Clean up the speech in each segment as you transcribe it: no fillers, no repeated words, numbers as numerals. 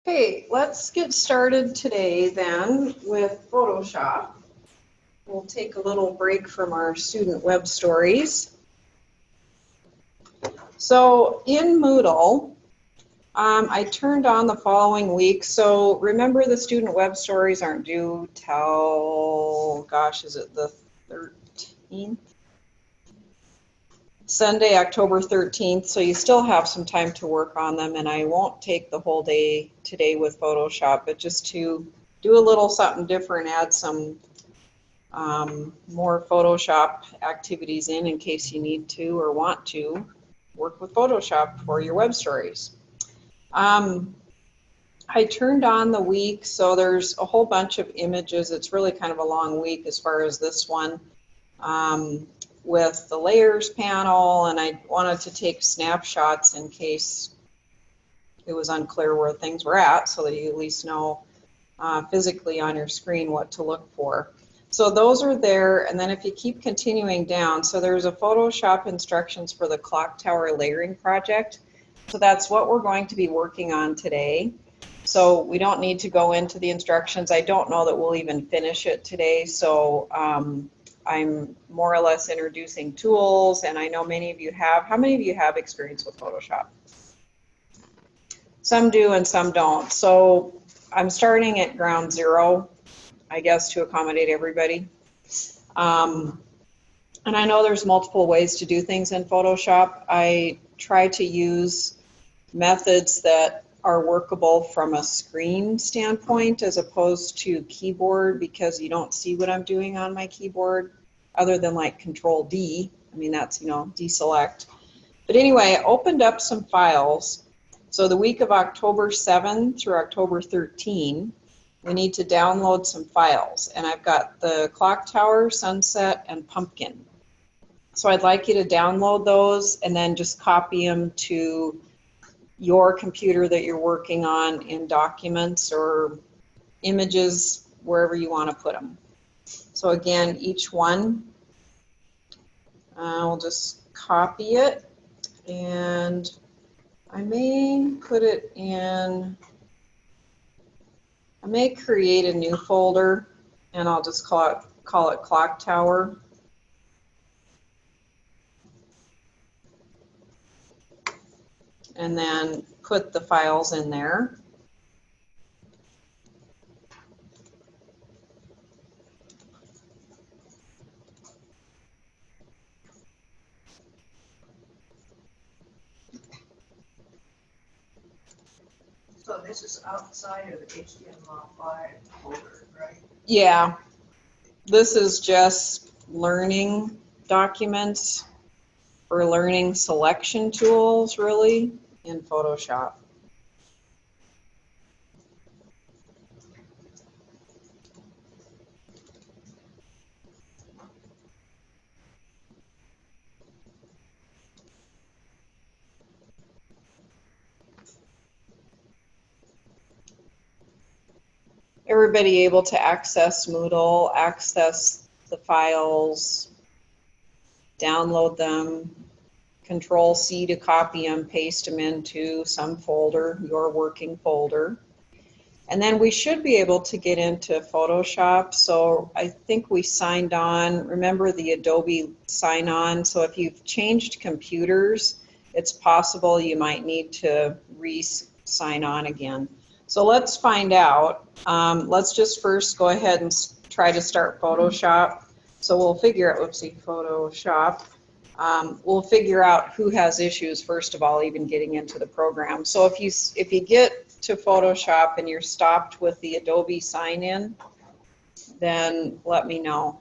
Okay, let's get started today then with Photoshop. We'll take a little break from our student web stories. So in Moodle, I turned on the following week. So remember, the student web stories aren't due till, gosh, is it the 13th? Sunday, October 13th, so you still have some time to work on them, and I won't take the whole day today with Photoshop, but just to do a little something different, add some more Photoshop activities in case you need to or want to work with Photoshop for your web stories. I turned on the week, so there's a whole bunch of images. It's really kind of a long week as far as this one. With the layers panel, and I wanted to take snapshots in case it was unclear where things were at, so that you at least know physically on your screen what to look for. So those are there, and then if you keep continuing down, so there's a Photoshop instructions for the clock tower layering project. So that's what we're going to be working on today. So we don't need to go into the instructions. I don't know that we'll even finish it today, so I'm more or less introducing tools, and I know many of you have. How many of you have experience with Photoshop? Some do and some don't. So I'm starting at ground zero, I guess, to accommodate everybody. And I know there's multiple ways to do things in Photoshop. I try to use methods that are workable from a screen standpoint as opposed to keyboard, because you don't see what I'm doing on my keyboard other than like Control D. I mean, that's, you know, deselect. But anyway, I opened up some files. So the week of October 7 through October 13, we need to download some files. And I've got the clock tower, sunset, and pumpkin. So I'd like you to download those and then just copy them to your computer that you're working on in documents or images, wherever you want to put them. So again, each one, I'll just copy it, and I may put it in, I may create a new folder, and I'll just call it Clock Tower. And then put the files in there. So this is outside of the HTML5 folder, right? Yeah, this is just learning documents or learning selection tools, really, in Photoshop. Everybody able to access Moodle, access the files, download them, Control C to copy them, paste them into some folder, your working folder. And then we should be able to get into Photoshop. So I think we signed on. Remember the Adobe sign-on? So if you've changed computers, it's possible you might need to re-sign on again. So let's find out. Let's just first go ahead and try to start Photoshop. So we'll figure out, whoopsie, Photoshop. We'll figure out who has issues, first of all, even getting into the program. So if you get to Photoshop and you're stopped with the Adobe sign-in, then let me know.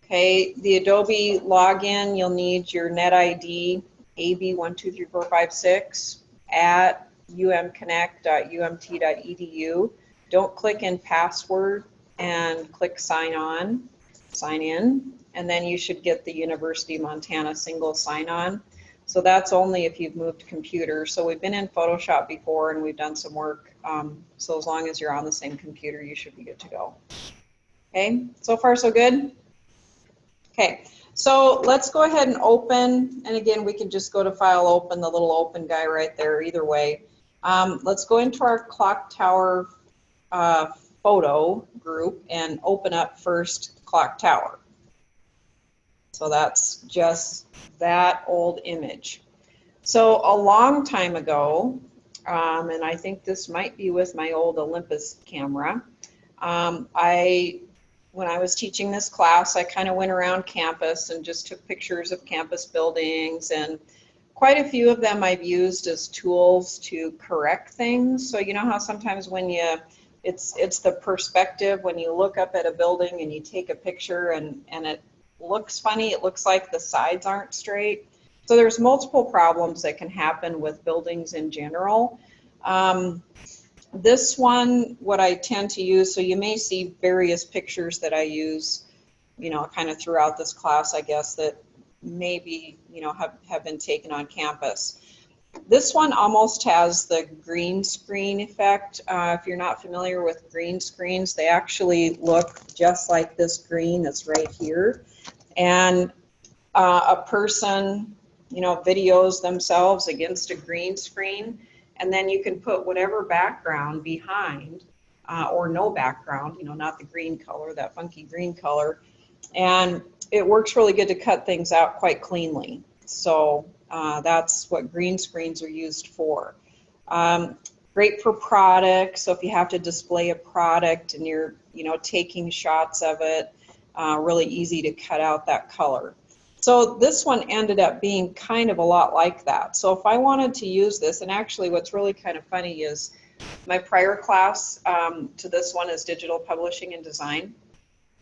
Okay, the Adobe login, you'll need your NetID AB123456 at umconnect.umt.edu. Don't click in password and click sign on, sign in, and then you should get the University of Montana single sign-on. So that's only if you've moved computer. So we've been in Photoshop before and we've done some work. So as long as you're on the same computer, you should be good to go. Okay, so far so good? Okay, So let's go ahead and open, and again, we can just go to File, Open, the little open guy right there, either way. Let's go into our clock tower photo group and open up first clock tower. So that's just that old image. So a long time ago, and I think this might be with my old Olympus camera, when I was teaching this class, I kind of went around campus and just took pictures of campus buildings, and quite a few of them I've used as tools to correct things. So you know how sometimes when it's the perspective, when you look up at a building and you take a picture and it looks funny, it looks like the sides aren't straight. So there's multiple problems that can happen with buildings in general. This one, what I tend to use, so you may see various pictures that I use, you know, kind of throughout this class, I guess, that maybe, you know, have been taken on campus. This one almost has the green screen effect. If you're not familiar with green screens, they actually look just like this green that's right here. And a person, you know, videos themselves against a green screen, and then you can put whatever background behind, or no background, you know, not the green color, that funky green color, and it works really good to cut things out quite cleanly. So that's what green screens are used for. Great for products, so if you have to display a product and you're, you know, taking shots of it, really easy to cut out that color. So this one ended up being kind of a lot like that. So if I wanted to use this, and actually what's really kind of funny is my prior class to this one is digital publishing and design.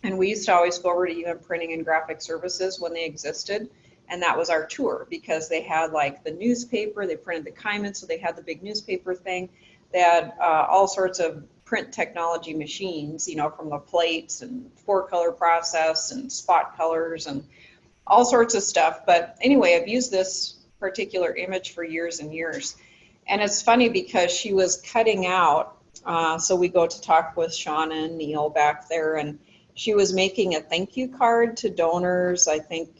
And we used to always go over to even printing and graphic services when they existed. And that was our tour, because they had like the newspaper, they printed the Kaiman, so they had the big newspaper thing. They had all sorts of print technology machines, you know, from the plates and 4-color process and spot colors and all sorts of stuff. But anyway, I've used this particular image for years and years. And it's funny because she was cutting out, so we go to talk with Shauna and Neil back there, and she was making a thank you card to donors, I think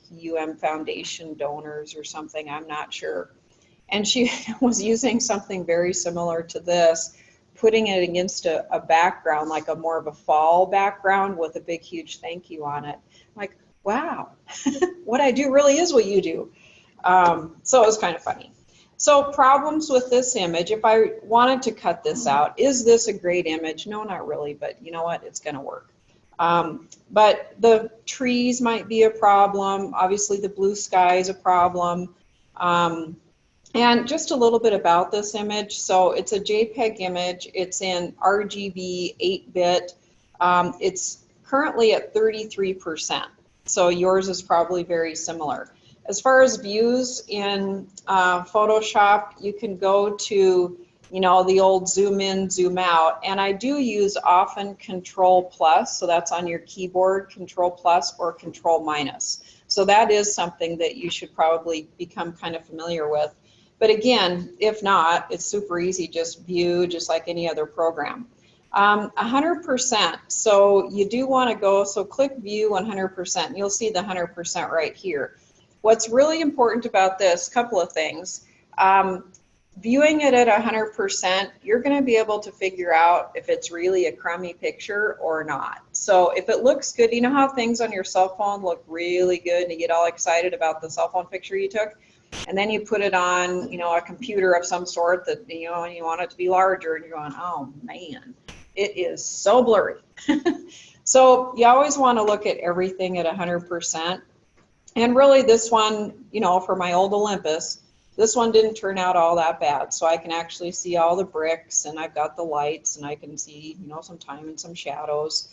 Foundation donors or something, I'm not sure. And she was using something very similar to this, putting it against a background, like a more of a fall background with a big, huge thank you on it. I'm like, wow, what I do really is what you do. So it was kind of funny. So problems with this image, if I wanted to cut this out, is this a great image? No, not really, but you know what, it's gonna work. But the trees might be a problem. Obviously the blue sky is a problem. And just a little bit about this image. So it's a JPEG image. It's in RGB 8-bit. It's currently at 33%. So yours is probably very similar. As far as views in Photoshop, you can go to, you know, the old zoom in, zoom out. And I do use often Control+, so that's on your keyboard, Control+ or Control-. So that is something that you should probably become kind of familiar with. But again, if not, it's super easy, just view, just like any other program. 100%, so you do want to go, so click view 100%, and you'll see the 100% right here. What's really important about this, couple of things. Viewing it at 100%, you're going to be able to figure out if it's really a crummy picture or not. So if it looks good, you know how things on your cell phone look really good and you get all excited about the cell phone picture you took? And then you put it on, you know, a computer of some sort that, you know, and you want it to be larger, and you're going, oh man, it is so blurry. So you always want to look at everything at 100%. And really this one, you know, for my old Olympus, this one didn't turn out all that bad. So I can actually see all the bricks, and I've got the lights, and I can see, you know, some time and some shadows.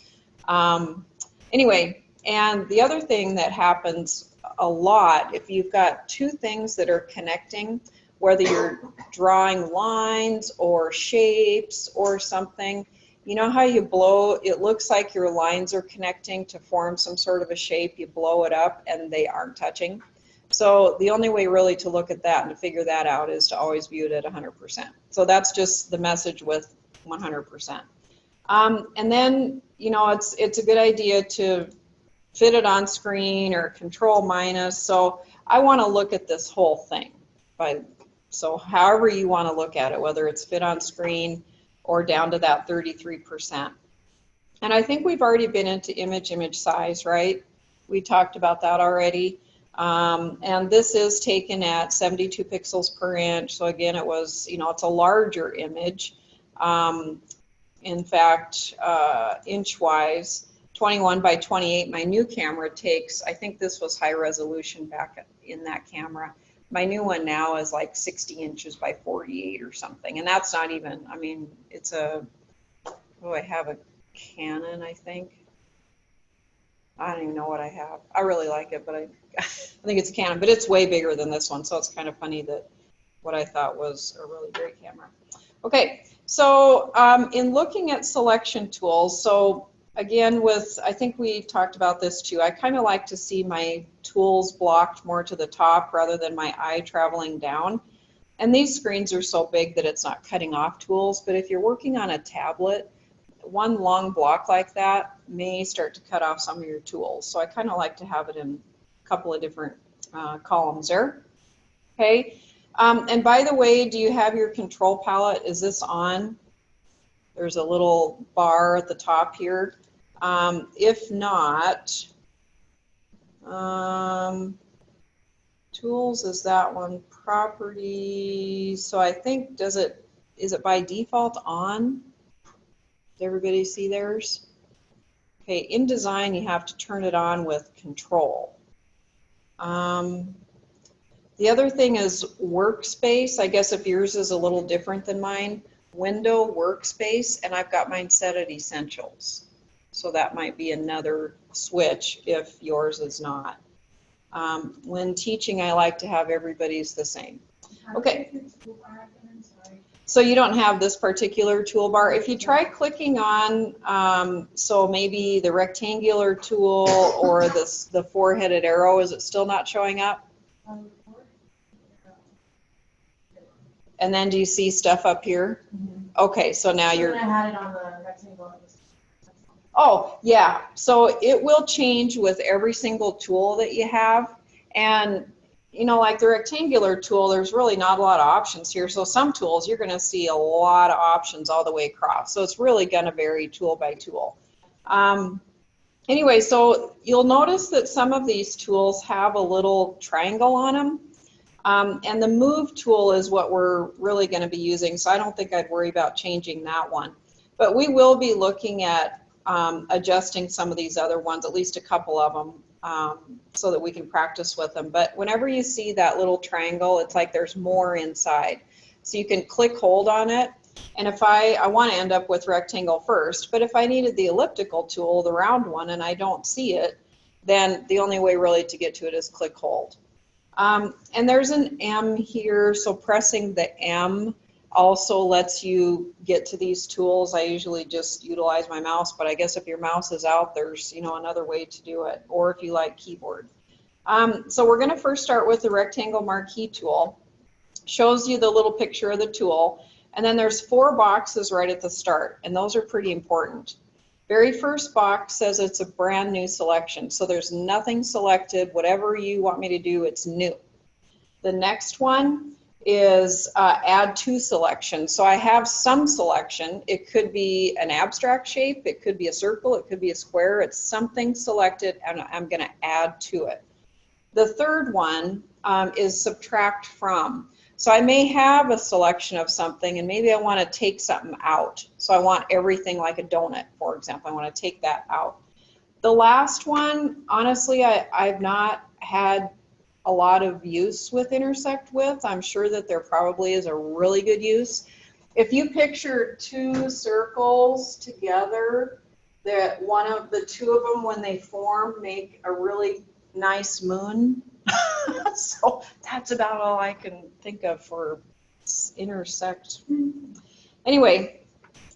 Anyway, and the other thing that happens a lot, if you've got two things that are connecting, whether you're drawing lines or shapes or something, you know how you blow, it looks like your lines are connecting to form some sort of a shape, you blow it up and they aren't touching. So the only way really to look at that and to figure that out is to always view it at 100%. So that's just the message with 100%. And then, you know, it's a good idea to fit it on screen or control minus. So I want to look at this whole thing. So however you want to look at it, whether it's fit on screen or down to that 33%. And I think we've already been into image size, right? We talked about that already. And this is taken at 72 pixels per inch. So again, it was, it's a larger image. In fact, inch-wise, 21 by 28, my new camera takes, I think this was high resolution back in that camera. My new one now is like 60 inches by 48 or something. And that's not even, I mean, it's a, I have a Canon, I think. I don't even know what I have. I really like it, but I think it's a Canon, but it's way bigger than this one. So it's kind of funny that what I thought was a really great camera. Okay, so in looking at selection tools, so again I think we talked about this too, I kind of like to see my tools blocked more to the top rather than my eye traveling down. And these screens are so big that it's not cutting off tools, but if you're working on a tablet, one long block like that may start to cut off some of your tools. So I kind of like to have it in a couple of different columns there. Okay, and by the way, do you have your control palette? Is this on? There's a little bar at the top here. If not, tools is that one, properties. So I think, is it by default on? Does everybody see theirs? Okay, in design you have to turn it on with control. The other thing is workspace. I guess if yours is a little different than mine, window workspace, and I've got mine set at essentials. So that might be another switch if yours is not. When teaching, I like to have everybody's the same. Okay. So you don't have this particular toolbar. If you try clicking on, so maybe the rectangular tool or the four-headed arrow, is it still not showing up? And then do you see stuff up here? Mm-hmm. Okay, so now you're... I had it on the rectangle. Oh, yeah. So it will change with every single tool that you have. And, like the rectangular tool, there's really not a lot of options here. So some tools, you're going to see a lot of options all the way across. So it's really going to vary tool by tool. Anyway, so you'll notice that some of these tools have a little triangle on them. And the move tool is what we're really going to be using, so I don't think I'd worry about changing that one. But we will be looking at adjusting some of these other ones, at least a couple of them, so that we can practice with them. But whenever you see that little triangle, it's like there's more inside. So you can click hold on it, and if I want to end up with rectangle first, but if I needed the elliptical tool, the round one, and I don't see it, then the only way really to get to it is click hold. And there's an M here, so pressing the M also lets you get to these tools. I usually just utilize my mouse, but I guess if your mouse is out, there's another way to do it, or if you like keyboard. So we're going to first start with the rectangle marquee tool. Shows you the little picture of the tool, and then there's 4 boxes right at the start, and those are pretty important. Very first box says it's a brand new selection, so there's nothing selected. Whatever you want me to do, it's new. The next one is add to selection. So I have some selection. It could be an abstract shape, it could be a circle, it could be a square. It's something selected, and I'm going to add to it. The third one is subtract from. So I may have a selection of something, and maybe I want to take something out. So I want everything like a donut, for example. I want to take that out. The last one, honestly, I've not had a lot of use with intersect with. I'm sure that there probably is a really good use. If you picture 2 circles together, that one of the 2 of them, when they form, make a really nice moon. So that's about all I can think of for intersect. Anyway,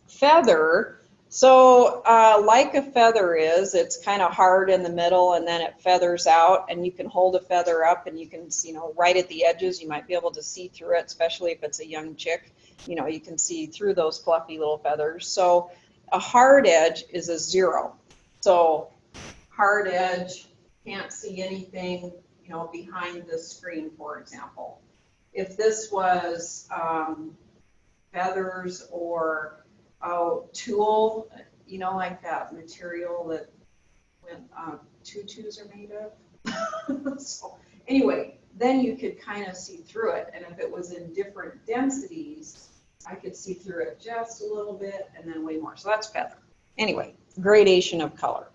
feather. So like a feather is, it's kind of hard in the middle and then it feathers out, and you can hold a feather up and you can, right at the edges, you might be able to see through it, especially if it's a young chick. You can see through those fluffy little feathers. So a hard edge is a 0. So hard edge, can't see anything, you know, behind the screen, for example. If this was feathers or tulle, you know, like that material that when tutus are made of. So anyway, then you could kind of see through it. And if it was in different densities, I could see through it just a little bit and then way more. So that's feather. Anyway, gradation of color.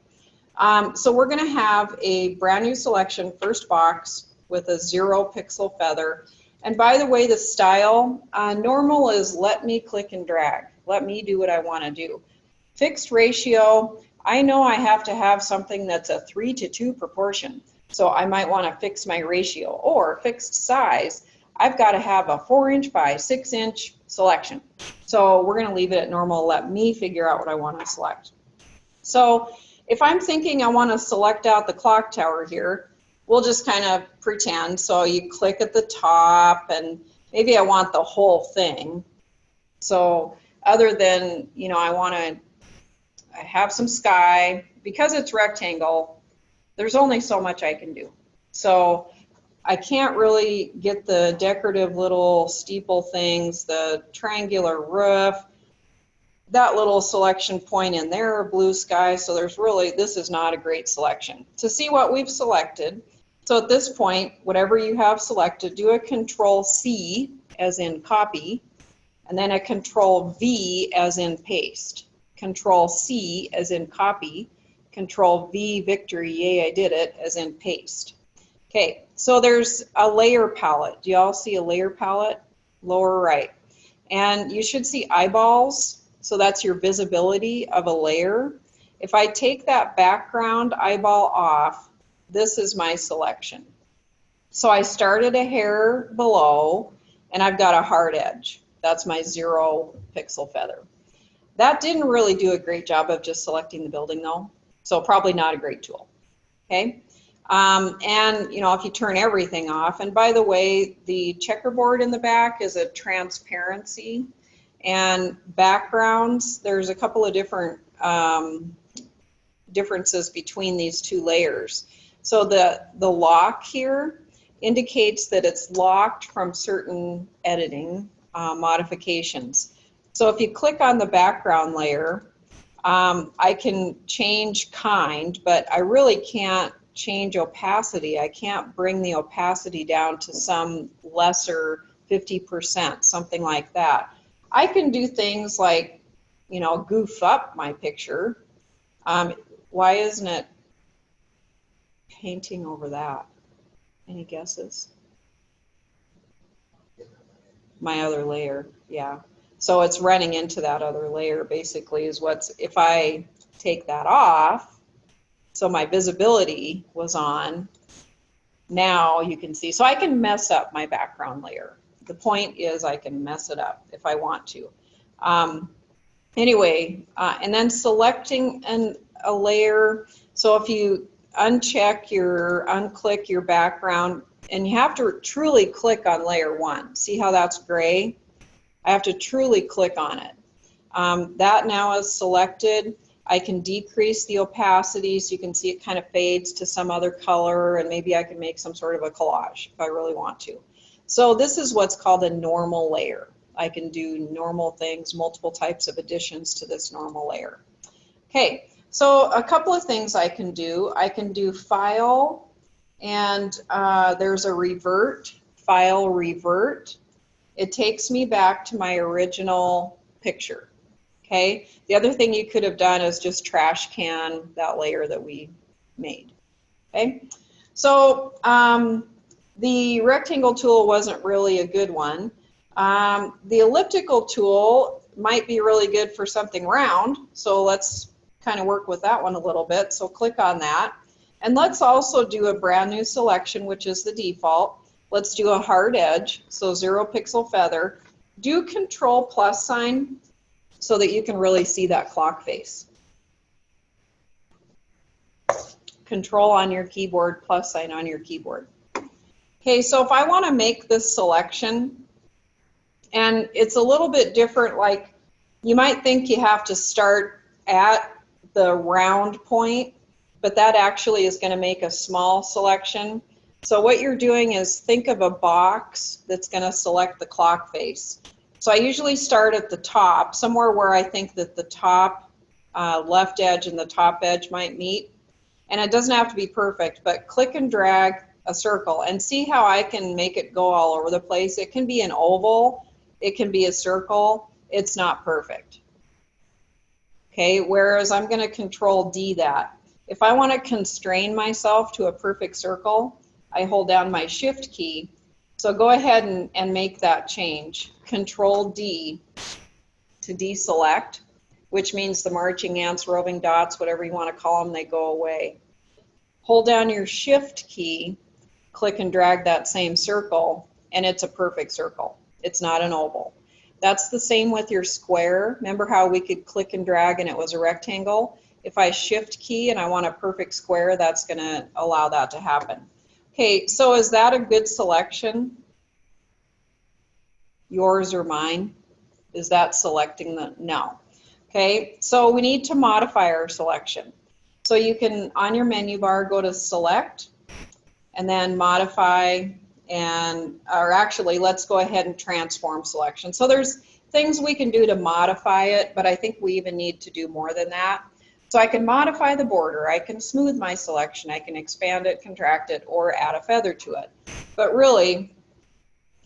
So we're going to have a brand new selection, first box, with a 0 pixel feather. And by the way, the style, normal is let me click and drag. Let me do what I want to do. Fixed ratio, I know I have to have something that's a 3:2 proportion. So I might want to fix my ratio. Or fixed size, I've got to have a 4" by 6" selection. So we're going to leave it at normal. Let me figure out what I want to select. So if I'm thinking I want to select out the clock tower here, we'll just kind of pretend. So you click at the top, and maybe I want the whole thing. So other than, you know, I want to have some sky. Because it's rectangle, there's only so much I can do. So I can't really get the decorative little steeple things, the triangular roof, that little selection point in there, blue sky. So there's really, this is not a great selection. To see what we've selected, so at this point, whatever you have selected, do a Control-C as in copy, and then a Control-V as in paste. Control-C as in copy, Control-V victory, yay I did it, as in paste. Okay, so there's a layer palette. Do you all see a layer palette? Lower right. And you should see eyeballs. So that's your visibility of a layer. If I take that background eyeball off, this is my selection. So I started a hair below, and I've got a hard edge. That's my 0 pixel feather. That didn't really do a great job of just selecting the building though, so probably not a great tool. Okay, and you know, if you turn everything off, and by the way, the checkerboard in the back is a transparency, and backgrounds, there's a couple of different differences between these two layers. So the lock here indicates that it's locked from certain editing modifications. So if you click on the background layer, I can change kind, but I really can't change opacity. I can't bring the opacity down to some lesser 50%, something like that. I can do things like, you know, goof up my picture. Why isn't it painting over that? Any guesses? My other layer, yeah. So it's running into that other layer basically is what's, if I take that off, so my visibility was on, now you can see. So I can mess up my background layer. The point is I can mess it up if I want to. Anyway, and then selecting a layer. So if you unclick your background, and you have to truly click on layer 1. See how that's gray? I have to truly click on it. That now is selected. I can decrease the opacity so you can see it kind of fades to some other color, and maybe I can make some sort of a collage if I really want to. So this is what's called a normal layer. I can do normal things, multiple types of additions to this normal layer. Okay, so a couple of things I can do. I can do File, and there's a Revert, File Revert. It takes me back to my original picture. Okay, the other thing you could have done is just trash can that layer that we made. Okay, so the rectangle tool wasn't really a good one. The elliptical tool might be really good for something round, so let's kind of work with that one a little bit. So click on that, and let's also do a brand new selection, which is the default. Let's do a hard edge, so 0 pixel feather. Do Control + so that you can really see that clock face. Control on your keyboard, + on your keyboard. Okay, so if I want to make this selection, and it's a little bit different, like you might think you have to start at the round point, but that actually is going to make a small selection. So what you're doing is think of a box that's going to select the clock face. So I usually start at the top, somewhere where I think that the top left edge and the top edge might meet. And it doesn't have to be perfect, but click and drag a circle and see how I can make it go all over the place. It can be an oval, it can be a circle. It's not perfect. Okay, whereas I'm going to control D that. If I want to constrain myself to a perfect circle, I hold down my shift key. So go ahead and make that change. Control D to deselect, which means the marching ants, roving dots, whatever you want to call them, they go away. Hold down your shift key, click and drag that same circle, and it's a perfect circle. It's not an oval. That's the same with your square. Remember how we could click and drag and it was a rectangle? If I shift key and I want a perfect square, that's going to allow that to happen. Okay, so is that a good selection? Yours or mine? Is that selecting the, no. Okay, so we need to modify our selection. So you can, on your menu bar, go to select and then modify, and, or actually, let's go ahead and transform selection. So there's things we can do to modify it, but I think we even need to do more than that. So I can modify the border, I can smooth my selection, I can expand it, contract it, or add a feather to it. But really,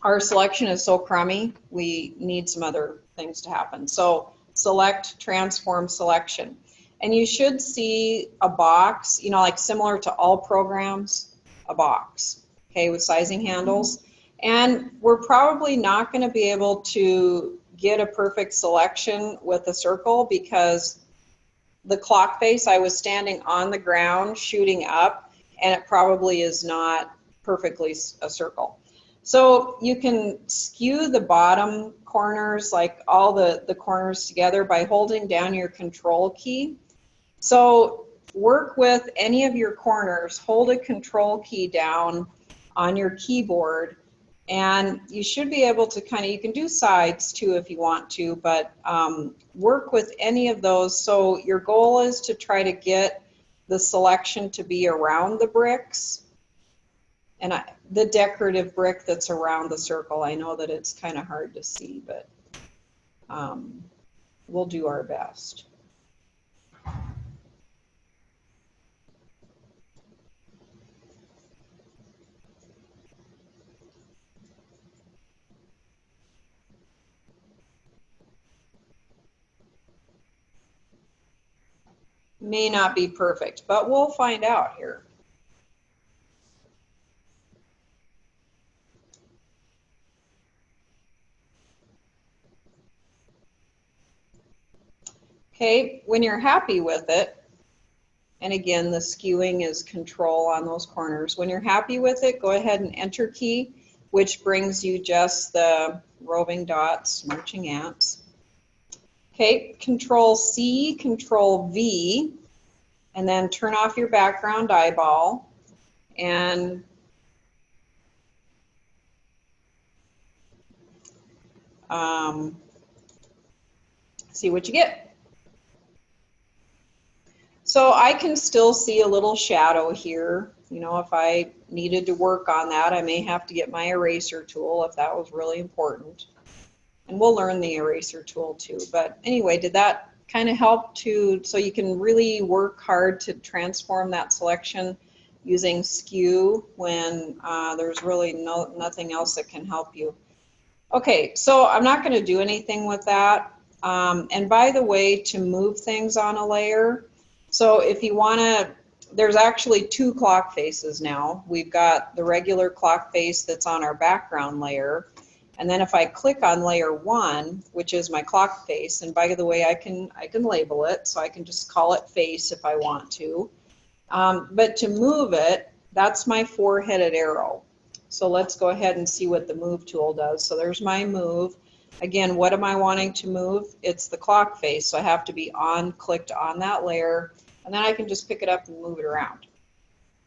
our selection is so crummy, we need some other things to happen. So select, transform selection. And you should see a box, you know, like similar to all programs, a box, okay, with sizing handles. And we're probably not going to be able to get a perfect selection with a circle because the clock face, I was standing on the ground shooting up, and it probably is not perfectly a circle. So you can skew the bottom corners, like all the corners together, by holding down your control key. So work with any of your corners, hold a control key down on your keyboard, and you should be able to kind of, you can do sides too if you want to, but work with any of those. So your goal is to try to get the selection to be around the bricks. And the decorative brick that's around the circle, I know that it's kind of hard to see, but we'll do our best. May not be perfect, but we'll find out here. Okay, when you're happy with it, and again, the skewing is control on those corners. When you're happy with it, go ahead and enter key, which brings you just the roving dots, marching ants. Okay, control C, control V, and then turn off your background eyeball and see what you get. So I can still see a little shadow here. You know, if I needed to work on that, I may have to get my eraser tool if that was really important. And we'll learn the eraser tool too. But anyway, did that kind of help to, so you can really work hard to transform that selection using skew when there's really nothing else that can help you. Okay, so I'm not going to do anything with that. And by the way, to move things on a layer, so if you want to, there's actually two clock faces now. We've got the regular clock face that's on our background layer. And then if I click on layer 1, which is my clock face, and by the way, I can label it, so I can just call it face if I want to. But to move it, that's my 4-headed arrow. So let's go ahead and see what the move tool does. So there's my move. Again, what am I wanting to move? It's the clock face, so I have to be clicked on that layer, and then I can just pick it up and move it around.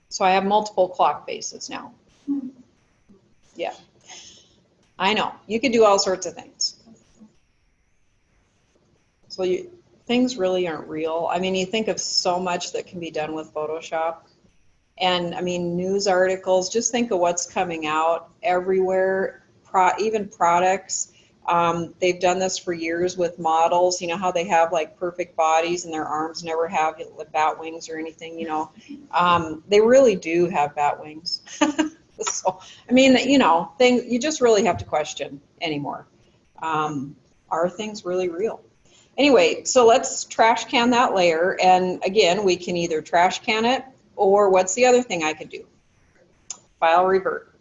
So I have multiple clock faces now. Yeah. I know, you can do all sorts of things. So things really aren't real. I mean, you think of so much that can be done with Photoshop. And I mean, news articles, just think of what's coming out everywhere, even products. They've done this for years with models. You know how they have like perfect bodies and their arms never have bat wings or anything, you know. They really do have bat wings. So, I mean, you know, you just really have to question anymore. Are things really real? Anyway, so let's trash can that layer. And again, we can either trash can it, or what's the other thing I could do? File revert.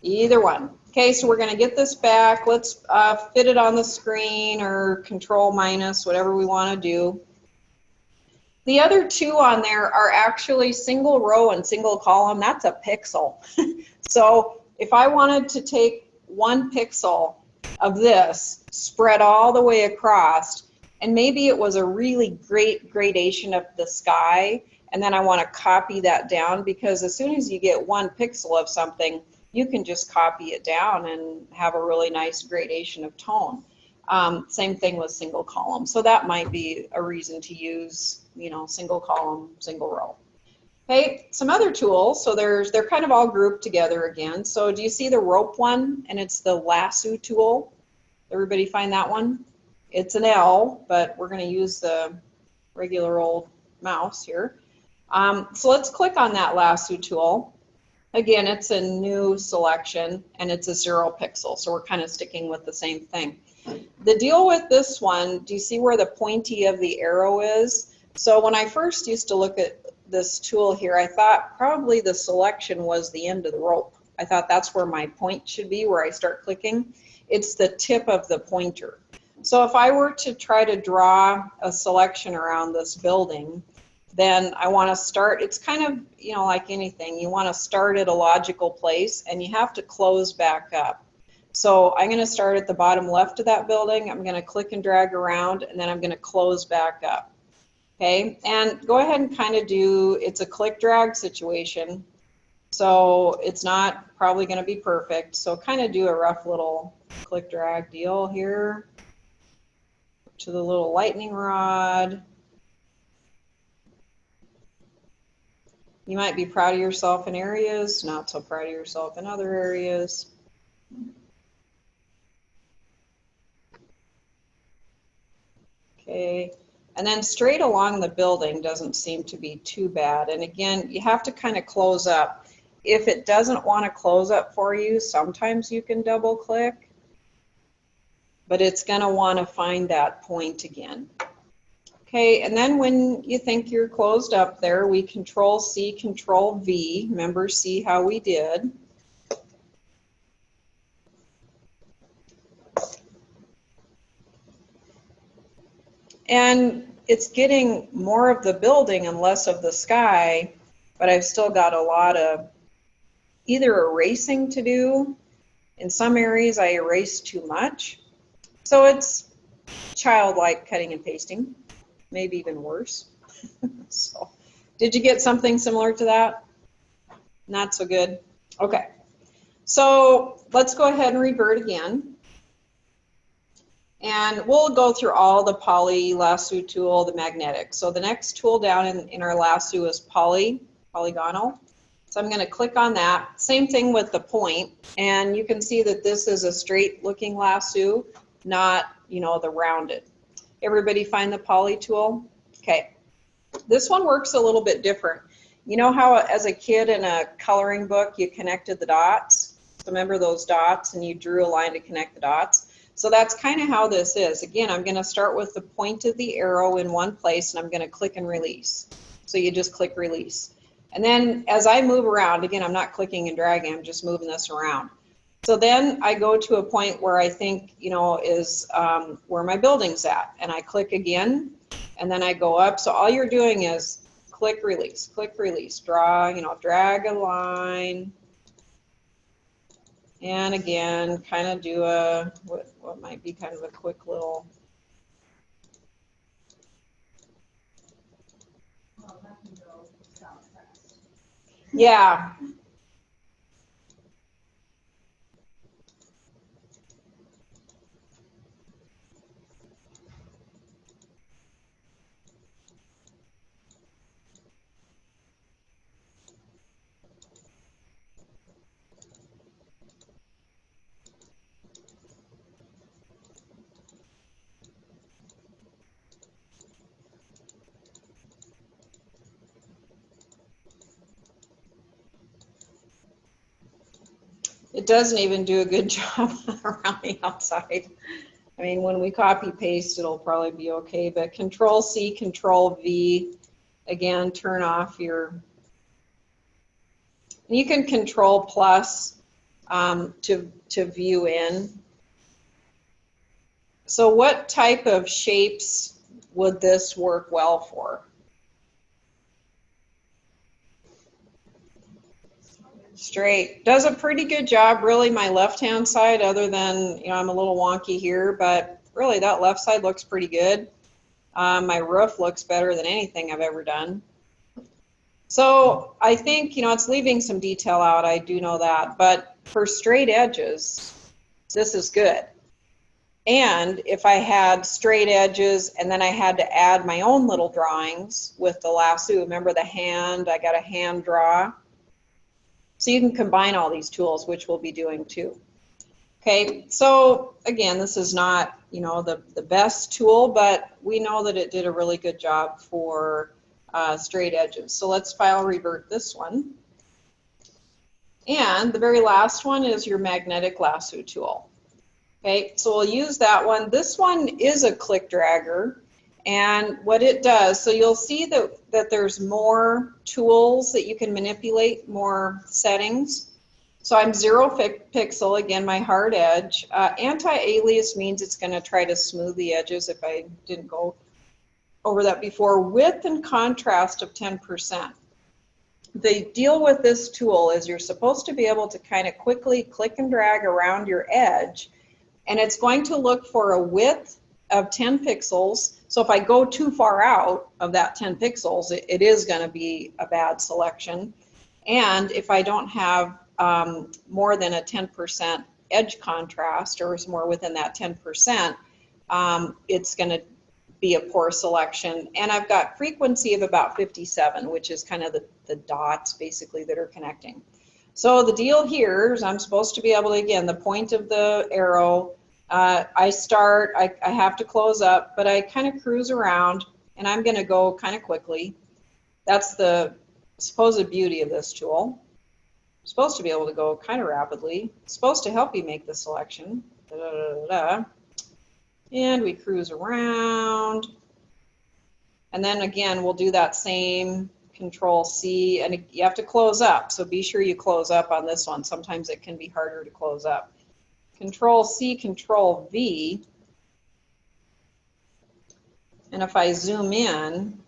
Either one. Okay, so we're going to get this back. Let's fit it on the screen or control minus, whatever we want to do. The other two on there are actually single row and single column. That's a pixel. So if I wanted to take 1 pixel of this, spread all the way across, and maybe it was a really great gradation of the sky, and then I want to copy that down, because as soon as you get 1 pixel of something, you can just copy it down and have a really nice gradation of tone. Same thing with single column. So that might be a reason to use, you know, single column, single row. Okay, some other tools. So they're kind of all grouped together again. So do you see the rope one? And it's the Lasso Tool. Everybody find that one? It's an L, but we're going to use the regular old mouse here. So let's click on that Lasso Tool. Again, it's a new selection and it's a 0 pixel. So we're kind of sticking with the same thing. The deal with this one, do you see where the pointy of the arrow is? So when I first used to look at this tool here, I thought probably the selection was the end of the rope. I thought that's where my point should be, where I start clicking. It's the tip of the pointer. So if I were to try to draw a selection around this building, then I want to start, it's kind of, you know, like anything, you want to start at a logical place and you have to close back up. So I'm going to start at the bottom left of that building, I'm going to click and drag around, and then I'm going to close back up. Okay, and go ahead and kind of do, it's a click drag situation, so it's not probably going to be perfect. So kind of do a rough little click drag deal here to the little lightning rod. You might be proud of yourself in areas, not so proud of yourself in other areas. Okay, and then straight along the building doesn't seem to be too bad. And again, you have to kind of close up. If it doesn't want to close up for you, sometimes you can double click, but it's going to want to find that point again. Okay, and then when you think you're closed up there, we Control C, Control V. Remember, see how we did. And it's getting more of the building and less of the sky, but I've still got a lot of either erasing to do. In some areas, I erase too much. So it's childlike cutting and pasting, maybe even worse. So, did you get something similar to that? Not so good? Okay. So let's go ahead and revert again. And we'll go through all the Lasso tool, the magnetic. So the next tool down in our lasso is polygonal. So I'm going to click on that. Same thing with the point. And you can see that this is a straight looking lasso, not, you know, the rounded. Everybody find the poly tool? Okay. This one works a little bit different. You know how as a kid in a coloring book you connected the dots? So remember those dots and you drew a line to connect the dots? So that's kind of how this is. Again, I'm going to start with the point of the arrow in one place and I'm going to click and release. So you just click release. And then as I move around, again, I'm not clicking and dragging, I'm just moving this around. So then I go to a point where I think, you know, is where my building's at. And I click again and then I go up. So all you're doing is click, release, draw, you know, drag a line. And again, kind of do a, what might be kind of a quick little. Well, that can go south fast. Yeah. It doesn't even do a good job around the outside. I mean, when we copy paste, it'll probably be okay, but Control C, Control V, again, turn off your, you can Control plus to view in. So what type of shapes would this work well for? Straight. Does a pretty good job, really, my left-hand side, other than, I'm a little wonky here, but really that left side looks pretty good. My roof looks better than anything I've ever done. So I think, it's leaving some detail out, I do know that, but for straight edges, this is good. And if I had straight edges and then I had to add my own little drawings with the lasso, remember the hand, I got a hand draw. So you can combine all these tools, which we'll be doing too. Okay, so again, this is not, the best tool, but we know that it did a really good job for straight edges. So let's file revert this one. And the very last one is your magnetic lasso tool. Okay, so we'll use that one. This one is a click dragger. And what it does, so you'll see that there's more tools that you can manipulate, more settings. So I'm 0 pixel, again, my hard edge. Anti-alias means it's going to try to smooth the edges if I didn't go over that before. Width and contrast of 10%. The deal with this tool is you're supposed to be able to kind of quickly click and drag around your edge, and it's going to look for a width of 10 pixels. So if I go too far out of that 10 pixels, it is going to be a bad selection. And if I don't have more than a 10% edge contrast, or is more within that 10%, it's going to be a poor selection. And I've got frequency of about 57, which is kind of the dots basically that are connecting. So the deal here is I'm supposed to be able to, again, the point of the arrow, I start, I have to close up, but I kind of cruise around, and I'm going to go kind of quickly. That's the supposed beauty of this tool. I'm supposed to be able to go kind of rapidly. It's supposed to help you make the selection. Da, da, da, da, da. And we cruise around. And then again, we'll do that same Control C, and you have to close up. So be sure you close up on this one. Sometimes it can be harder to close up. Control C, Control V, and if I zoom in,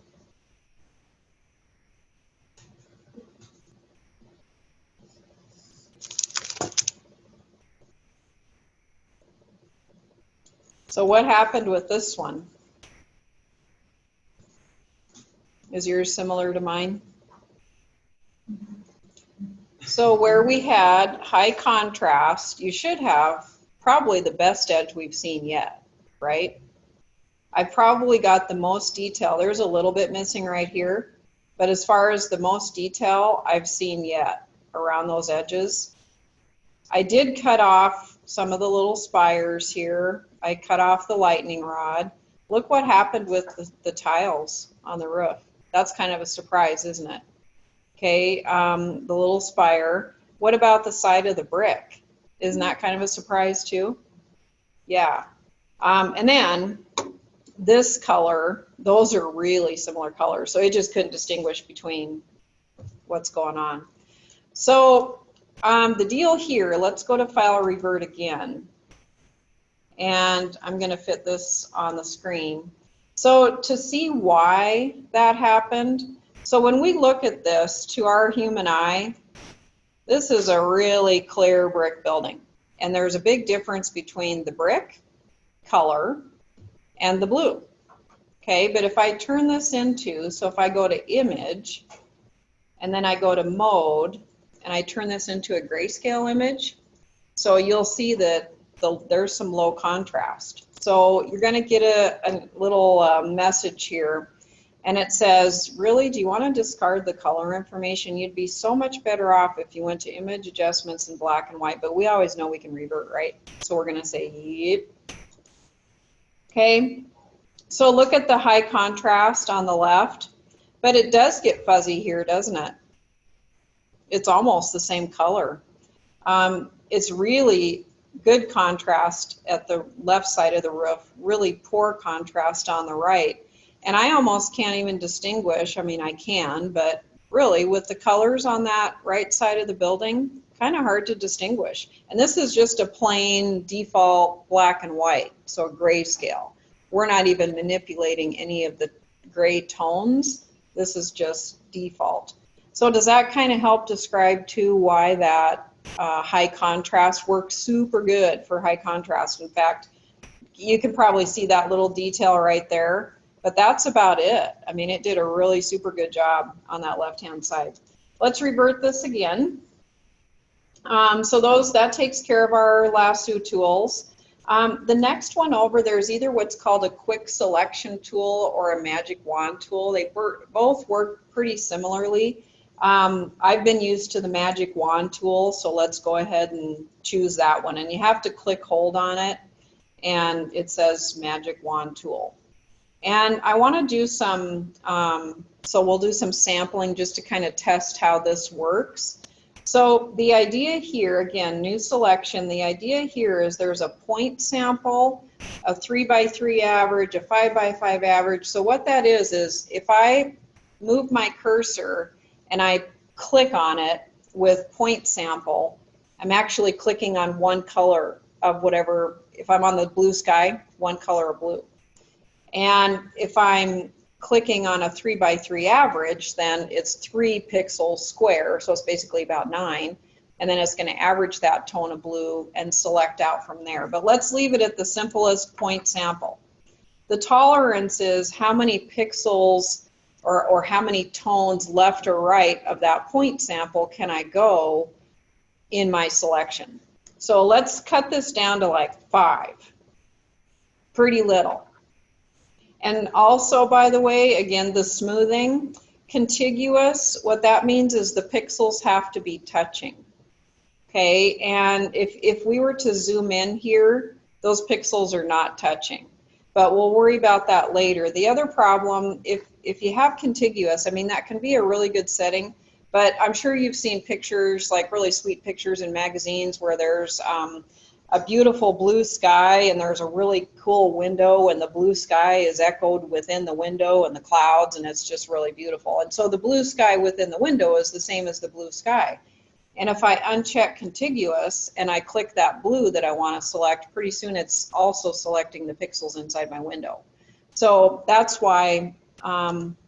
so what happened with this one? Is yours similar to mine? So where we had high contrast, you should have probably the best edge we've seen yet, right? I probably got the most detail. There's a little bit missing right here, but as far as the most detail I've seen yet around those edges. I did cut off some of the little spires here. I cut off the lightning rod. Look what happened with the tiles on the roof. That's kind of a surprise, isn't it? Okay, the little spire. What about the side of the brick? Isn't that kind of a surprise too? Yeah. And then this color, those are really similar colors. So it just couldn't distinguish between what's going on. So the deal here, let's go to File Revert again. And I'm going to fit this on the screen. So to see why that happened, so when we look at this to our human eye, this is a really clear brick building. And there's a big difference between the brick color and the blue. Okay, but if I turn this into, so if I go to Image, and then I go to Mode, and I turn this into a grayscale image, so you'll see that there's some low contrast. So you're going to get a little message here, and it says, really, do you want to discard the color information? You'd be so much better off if you went to Image Adjustments in black and white, but we always know we can revert, right? So we're going to say, yep. Okay, so look at the high contrast on the left, but it does get fuzzy here, doesn't it? It's almost the same color. it's really good contrast at the left side of the roof, really poor contrast on the right. And I almost can't even distinguish, I mean I can, but really with the colors on that right side of the building, kind of hard to distinguish. And this is just a plain default black and white, so a grayscale. We're not even manipulating any of the gray tones. This is just default. So does that kind of help describe too why that high contrast works super good for high contrast? In fact, you can probably see that little detail right there, but that's about it. I mean, it did a really super good job on that left-hand side. Let's revert this again. So that takes care of our lasso tools. The next one over, there's either what's called a quick selection tool or a magic wand tool. They both work pretty similarly. I've been used to the magic wand tool, so let's go ahead and choose that one. And you have to click hold on it, and it says magic wand tool. And I want to do some, so we'll do some sampling just to kind of test how this works. So the idea here, again, new selection, the idea here is there's a point sample, a 3x3 average, a 5x5 average. So what that is if I move my cursor and I click on it with point sample, I'm actually clicking on one color of whatever, if I'm on the blue sky, one color of blue. And if I'm clicking on a 3x3 average, then it's 3 pixels square, so it's basically about 9, and then it's going to average that tone of blue and select out from there. But let's leave it at the simplest point sample. The tolerance is how many pixels or how many tones left or right of that point sample can I go in my selection. So let's cut this down to like 5, pretty little. And also, by the way, again, the smoothing, contiguous, what that means is the pixels have to be touching, okay? And if we were to zoom in here, those pixels are not touching, but we'll worry about that later. The other problem, if you have contiguous, I mean, that can be a really good setting, but I'm sure you've seen pictures, like really sweet pictures in magazines where there's a beautiful blue sky and there's a really cool window and the blue sky is echoed within the window and the clouds, and it's just really beautiful. And so the blue sky within the window is the same as the blue sky. And if I uncheck contiguous and I click that blue that I want to select, pretty soon it's also selecting the pixels inside my window. So that's why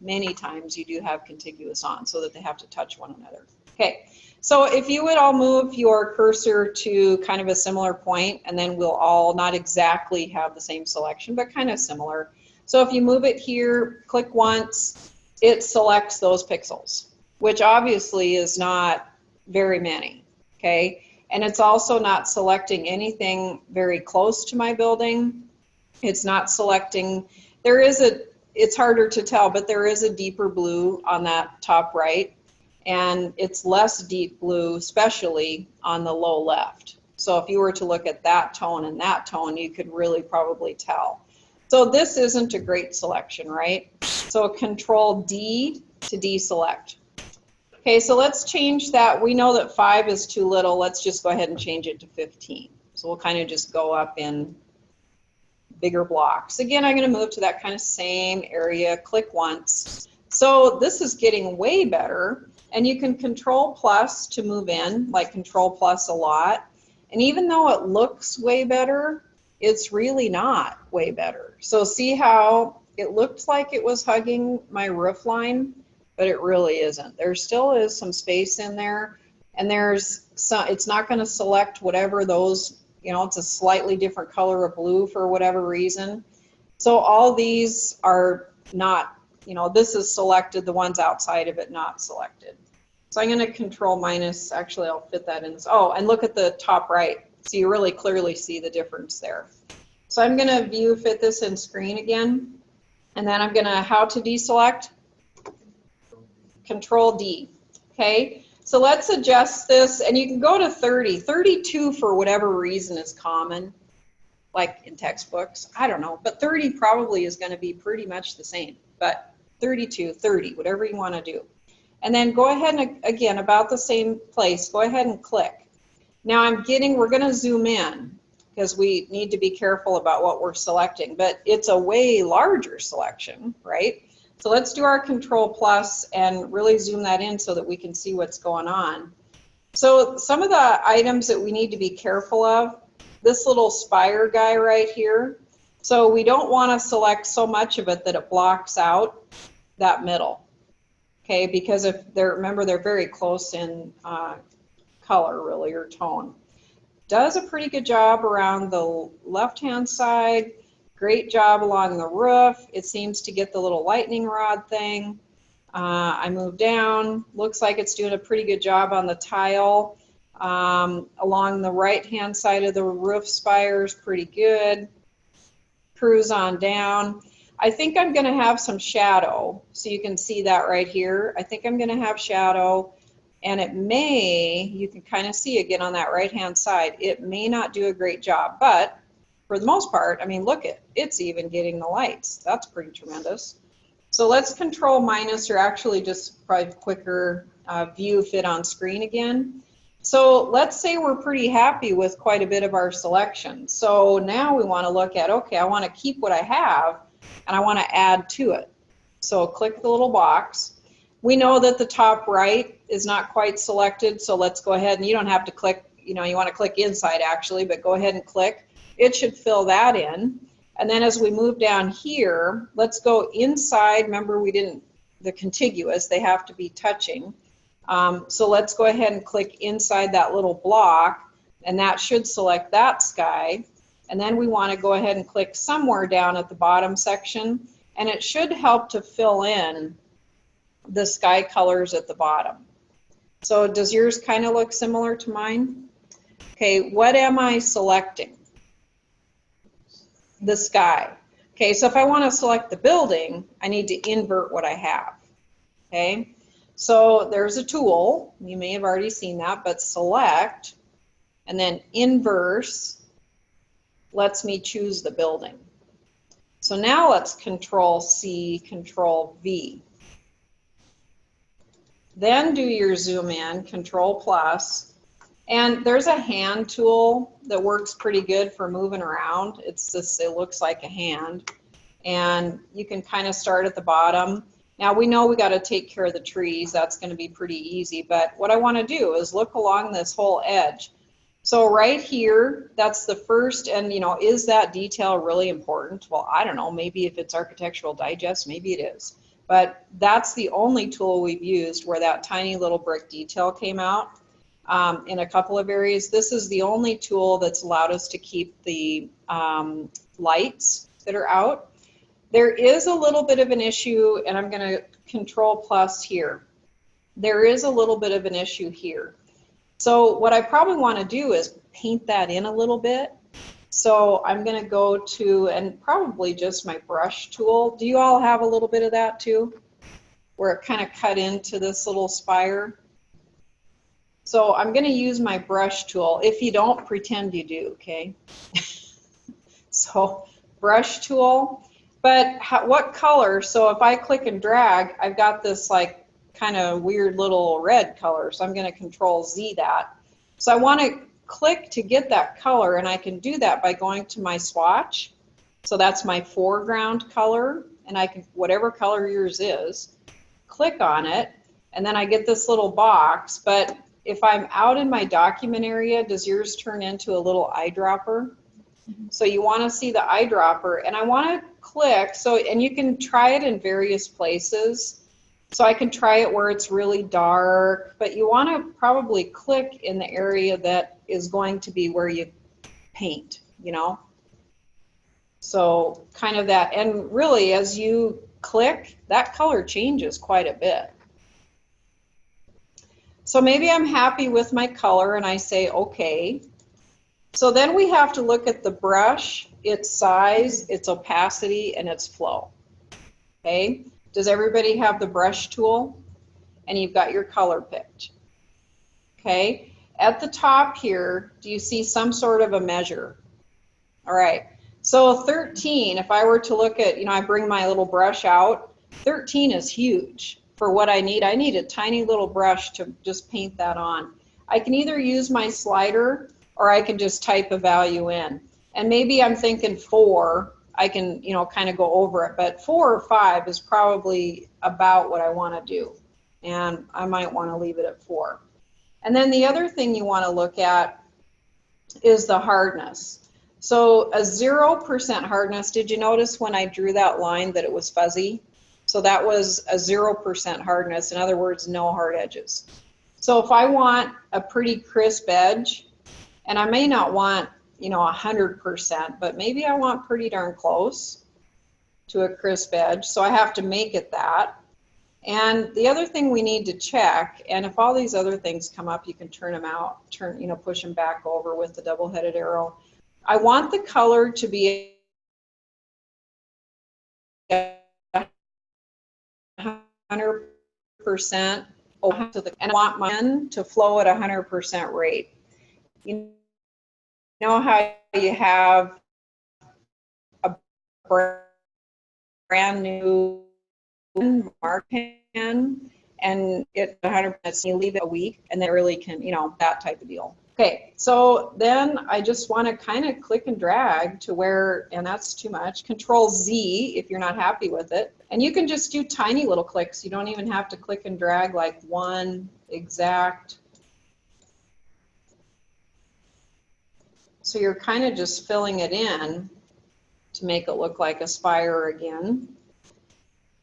many times you do have contiguous on, so that they have to touch one another. Okay. So if you would all move your cursor to kind of a similar point, and then we'll all not exactly have the same selection, but kind of similar. So if you move it here, click once, it selects those pixels, which obviously is not very many, okay? And it's also not selecting anything very close to my building. It's not selecting, it's harder to tell, but there is a deeper blue on that top right. And it's less deep blue, especially on the low left. So if you were to look at that tone and that tone, you could really probably tell. So this isn't a great selection, right? So Control D to deselect. Okay, so let's change that. We know that 5 is too little. Let's just go ahead and change it to 15. So we'll kind of just go up in bigger blocks. Again, I'm going to move to that kind of same area, click once. So this is getting way better. And you can Control plus to move in, like Control plus a lot. And even though it looks way better, it's really not way better. So see how it looked like it was hugging my roof line, but it really isn't. There still is some space in there, and there's some, it's not going to select whatever those, you know, it's a slightly different color of blue for whatever reason. So all these are not, you know, this is selected, the ones outside of it not selected. So I'm going to Control minus, actually I'll fit that in. Oh, and look at the top right. So you really clearly see the difference there. So I'm going to view fit this in screen again. And then I'm going to how to deselect? Control D. Okay, so let's adjust this, and you can go to 30. 32 for whatever reason is common, like in textbooks. I don't know, but 30 probably is going to be pretty much the same. But 32, 30, whatever you want to do. And then go ahead and, again, about the same place, go ahead and click. Now we're going to zoom in because we need to be careful about what we're selecting, but it's a way larger selection, right? So let's do our Control Plus and really zoom that in so that we can see what's going on. So some of the items that we need to be careful of, this little spire guy right here. So we don't want to select so much of it that it blocks out that middle, okay? Because remember, they're very close in color, really, or tone. Does a pretty good job around the left-hand side. Great job along the roof. It seems to get the little lightning rod thing. I move down. Looks like it's doing a pretty good job on the tile. Along the right-hand side of the roof spires, pretty good. Cruise on down. I think I'm going to have some shadow, so you can see that right here. I think I'm going to have shadow, and it may, you can kind of see again on that right-hand side, it may not do a great job, but for the most part, I mean, look, it's even getting the lights. That's pretty tremendous. So let's Control minus, or actually just probably quicker view fit on screen again. So let's say we're pretty happy with quite a bit of our selection. So now we want to look at, okay, I want to keep what I have and I want to add to it. So click the little box. We know that the top right is not quite selected, so let's go ahead, and you don't have to click, you want to click inside actually, but go ahead and click. It should fill that in. And then as we move down here, let's go inside. Remember, the contiguous, they have to be touching. So let's go ahead and click inside that little block, and that should select that sky. And then we want to go ahead and click somewhere down at the bottom section, and it should help to fill in the sky colors at the bottom. So does yours kind of look similar to mine? Okay, what am I selecting? The sky. Okay, so if I want to select the building, I need to invert what I have. Okay, so there's a tool. You may have already seen that, but select, and then inverse lets me choose the building. So now let's Control C, Control V. Then do your zoom in, Control plus. And there's a hand tool that works pretty good for moving around. It looks like a hand. And you can kind of start at the bottom. Now we know we got to take care of the trees. That's going to be pretty easy. But what I want to do is look along this whole edge. So right here, that's the first, and is that detail really important? Well, I don't know. Maybe if it's Architectural Digest, maybe it is. But that's the only tool we've used where that tiny little brick detail came out. In a couple of areas. This is the only tool that's allowed us to keep the lights that are out. There is a little bit of an issue, and I'm going to Control plus here. There is a little bit of an issue here. So what I probably want to do is paint that in a little bit. So I'm going to go to, and probably just my brush tool. Do you all have a little bit of that too? Where it kind of cut into this little spire? So I'm going to use my brush tool. If you don't, pretend you do, okay? So brush tool, but what color? So if I click and drag, I've got this like kind of weird little red color. So I'm going to Control Z that. So I want to click to get that color, and I can do that by going to my swatch. So that's my foreground color, and I can, whatever color yours is, click on it, and then I get this little box. But if I'm out in my document area, does yours turn into a little eyedropper? So you want to see the eyedropper, and I want to click, and you can try it in various places. So I can try it where it's really dark, but you want to probably click in the area that is going to be where you paint, So kind of that, and really as you click, that color changes quite a bit. So maybe I'm happy with my color and I say okay. So then we have to look at the brush, its size, its opacity, and its flow. Okay, does everybody have the brush tool? And you've got your color picked. Okay, at the top here, do you see some sort of a measure? All right, so 13, if I were to look at, I bring my little brush out, 13 is huge. For what I need a tiny little brush to just paint that on. I can either use my slider or I can just type a value in. And maybe I'm thinking 4, I can, you know, kind of go over it, but 4 or 5 is probably about what I want to do. And I might want to leave it at 4. And then the other thing you want to look at is the hardness. So a 0% hardness, did you notice when I drew that line that it was fuzzy? So that was a 0% hardness, in other words, no hard edges. So if I want a pretty crisp edge, and I may not want, you know, 100%, but maybe I want pretty darn close to a crisp edge, so I have to make it that. And the other thing we need to check, and if all these other things come up, you can turn them out, you know, push them back over with the double-headed arrow. I want the color to be 100%, and I want my pen to flow at 100% rate. You know how you have a brand new mark pen and it's 100%, you leave it a week and then really can, you know, that type of deal. Okay, so then I just want to kind of click and drag to where, and that's too much, Control Z if you're not happy with it. And you can just do tiny little clicks. You don't even have to click and drag like one exact. So you're kind of just filling it in to make it look like a spire again.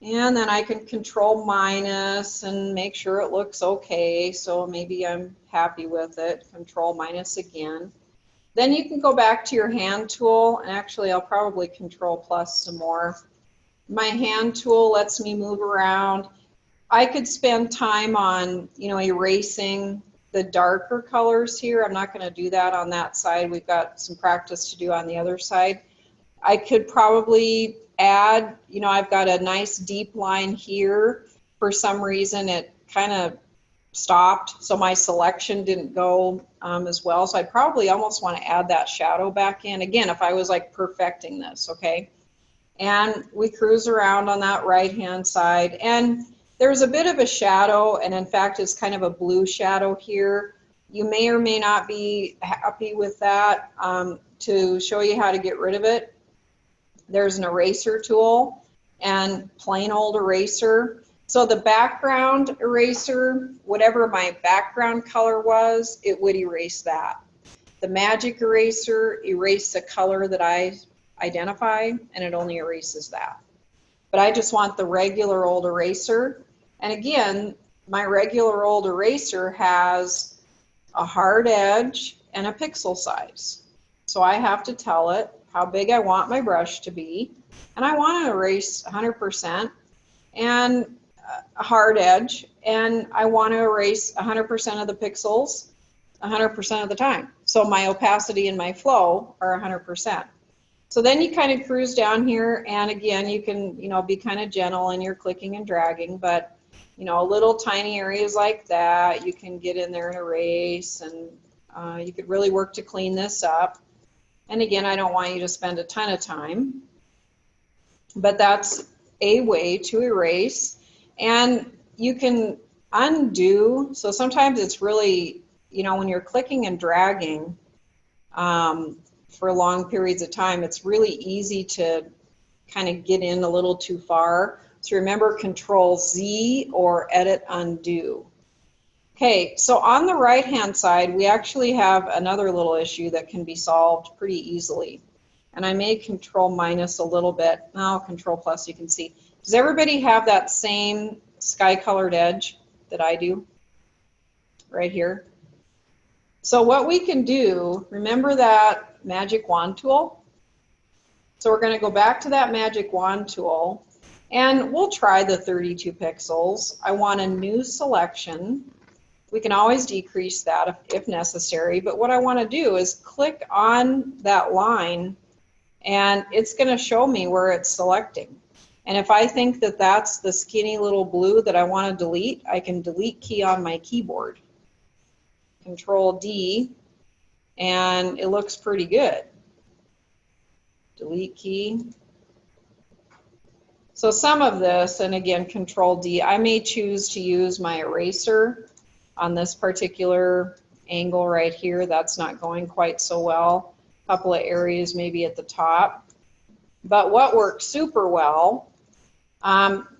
And then I can Control minus and make sure it looks okay. So maybe I'm happy with it. Control minus again. Then you can go back to your hand tool. And actually, I'll probably Control plus some more. My hand tool lets me move around. I could spend time on, you know, erasing the darker colors here. I'm not going to do that on that side. We've got some practice to do on the other side. I could probably add, you know, I've got a nice deep line here. For some reason it kind of stopped, so my selection didn't go as well. So I'd probably almost want to add that shadow back in again if I was like perfecting this, okay? And we cruise around on that right hand side, and there's a bit of a shadow, and in fact it's kind of a blue shadow here. You may or may not be happy with that. To show you how to get rid of it, there's an eraser tool and plain old eraser. So the background eraser, whatever my background color was, it would erase that. The magic eraser erased the color that I identify, and it only erases that. But I just want the regular old eraser. And again, my regular old eraser has a hard edge and a pixel size. So I have to tell it how big I want my brush to be, and I want to erase 100% and a hard edge, and I want to erase 100% of the pixels 100% of the time. So my opacity and my flow are 100%. So then you kind of cruise down here, and again, you can, you know, be kind of gentle in your clicking and dragging, but you know, little tiny areas like that, you can get in there and erase, and you could really work to clean this up. And again, I don't want you to spend a ton of time, but that's a way to erase. And you can undo. So sometimes it's really, you know, when you're clicking and dragging for long periods of time, it's really easy to kind of get in a little too far. So remember Control Z or Edit Undo. Okay, so on the right-hand side, we actually have another little issue that can be solved pretty easily. And I may Control minus a little bit. Now Control plus, you can see. Does everybody have that same sky-colored edge that I do right here? So what we can do, remember that magic wand tool? So we're going to go back to that magic wand tool, and we'll try the 32 pixels. I want a new selection. We can always decrease that if necessary, but what I want to do is click on that line, and it's going to show me where it's selecting. And if I think that that's the skinny little blue that I want to delete, I can delete key on my keyboard. Control D, and it looks pretty good. Delete key. So some of this, and again, Control D, I may choose to use my eraser on this particular angle right here. That's not going quite so well. A couple of areas maybe at the top. But what works super well,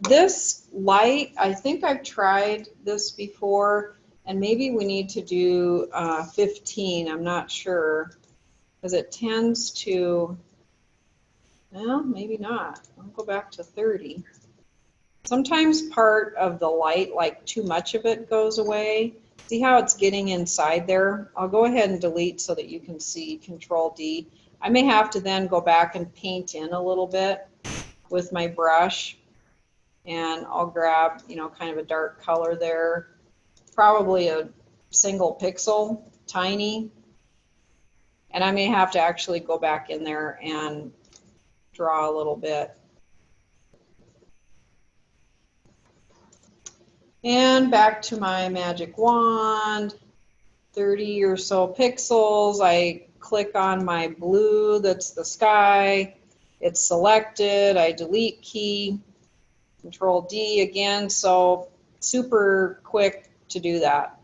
this light, I think I've tried this before, and maybe we need to do 15, I'm not sure, because it tends to, well, maybe not. I'll go back to 30. Sometimes part of the light, like too much of it goes away. See how it's getting inside there? I'll go ahead and delete so that you can see, Control D. I may have to then go back and paint in a little bit with my brush, and I'll grab, you know, kind of a dark color there, probably a single pixel, tiny, and I may have to actually go back in there and draw a little bit. And back to my magic wand, 30 or so pixels. I click on my blue, that's the sky. It's selected, I delete key, Control D again, so super quick to do that.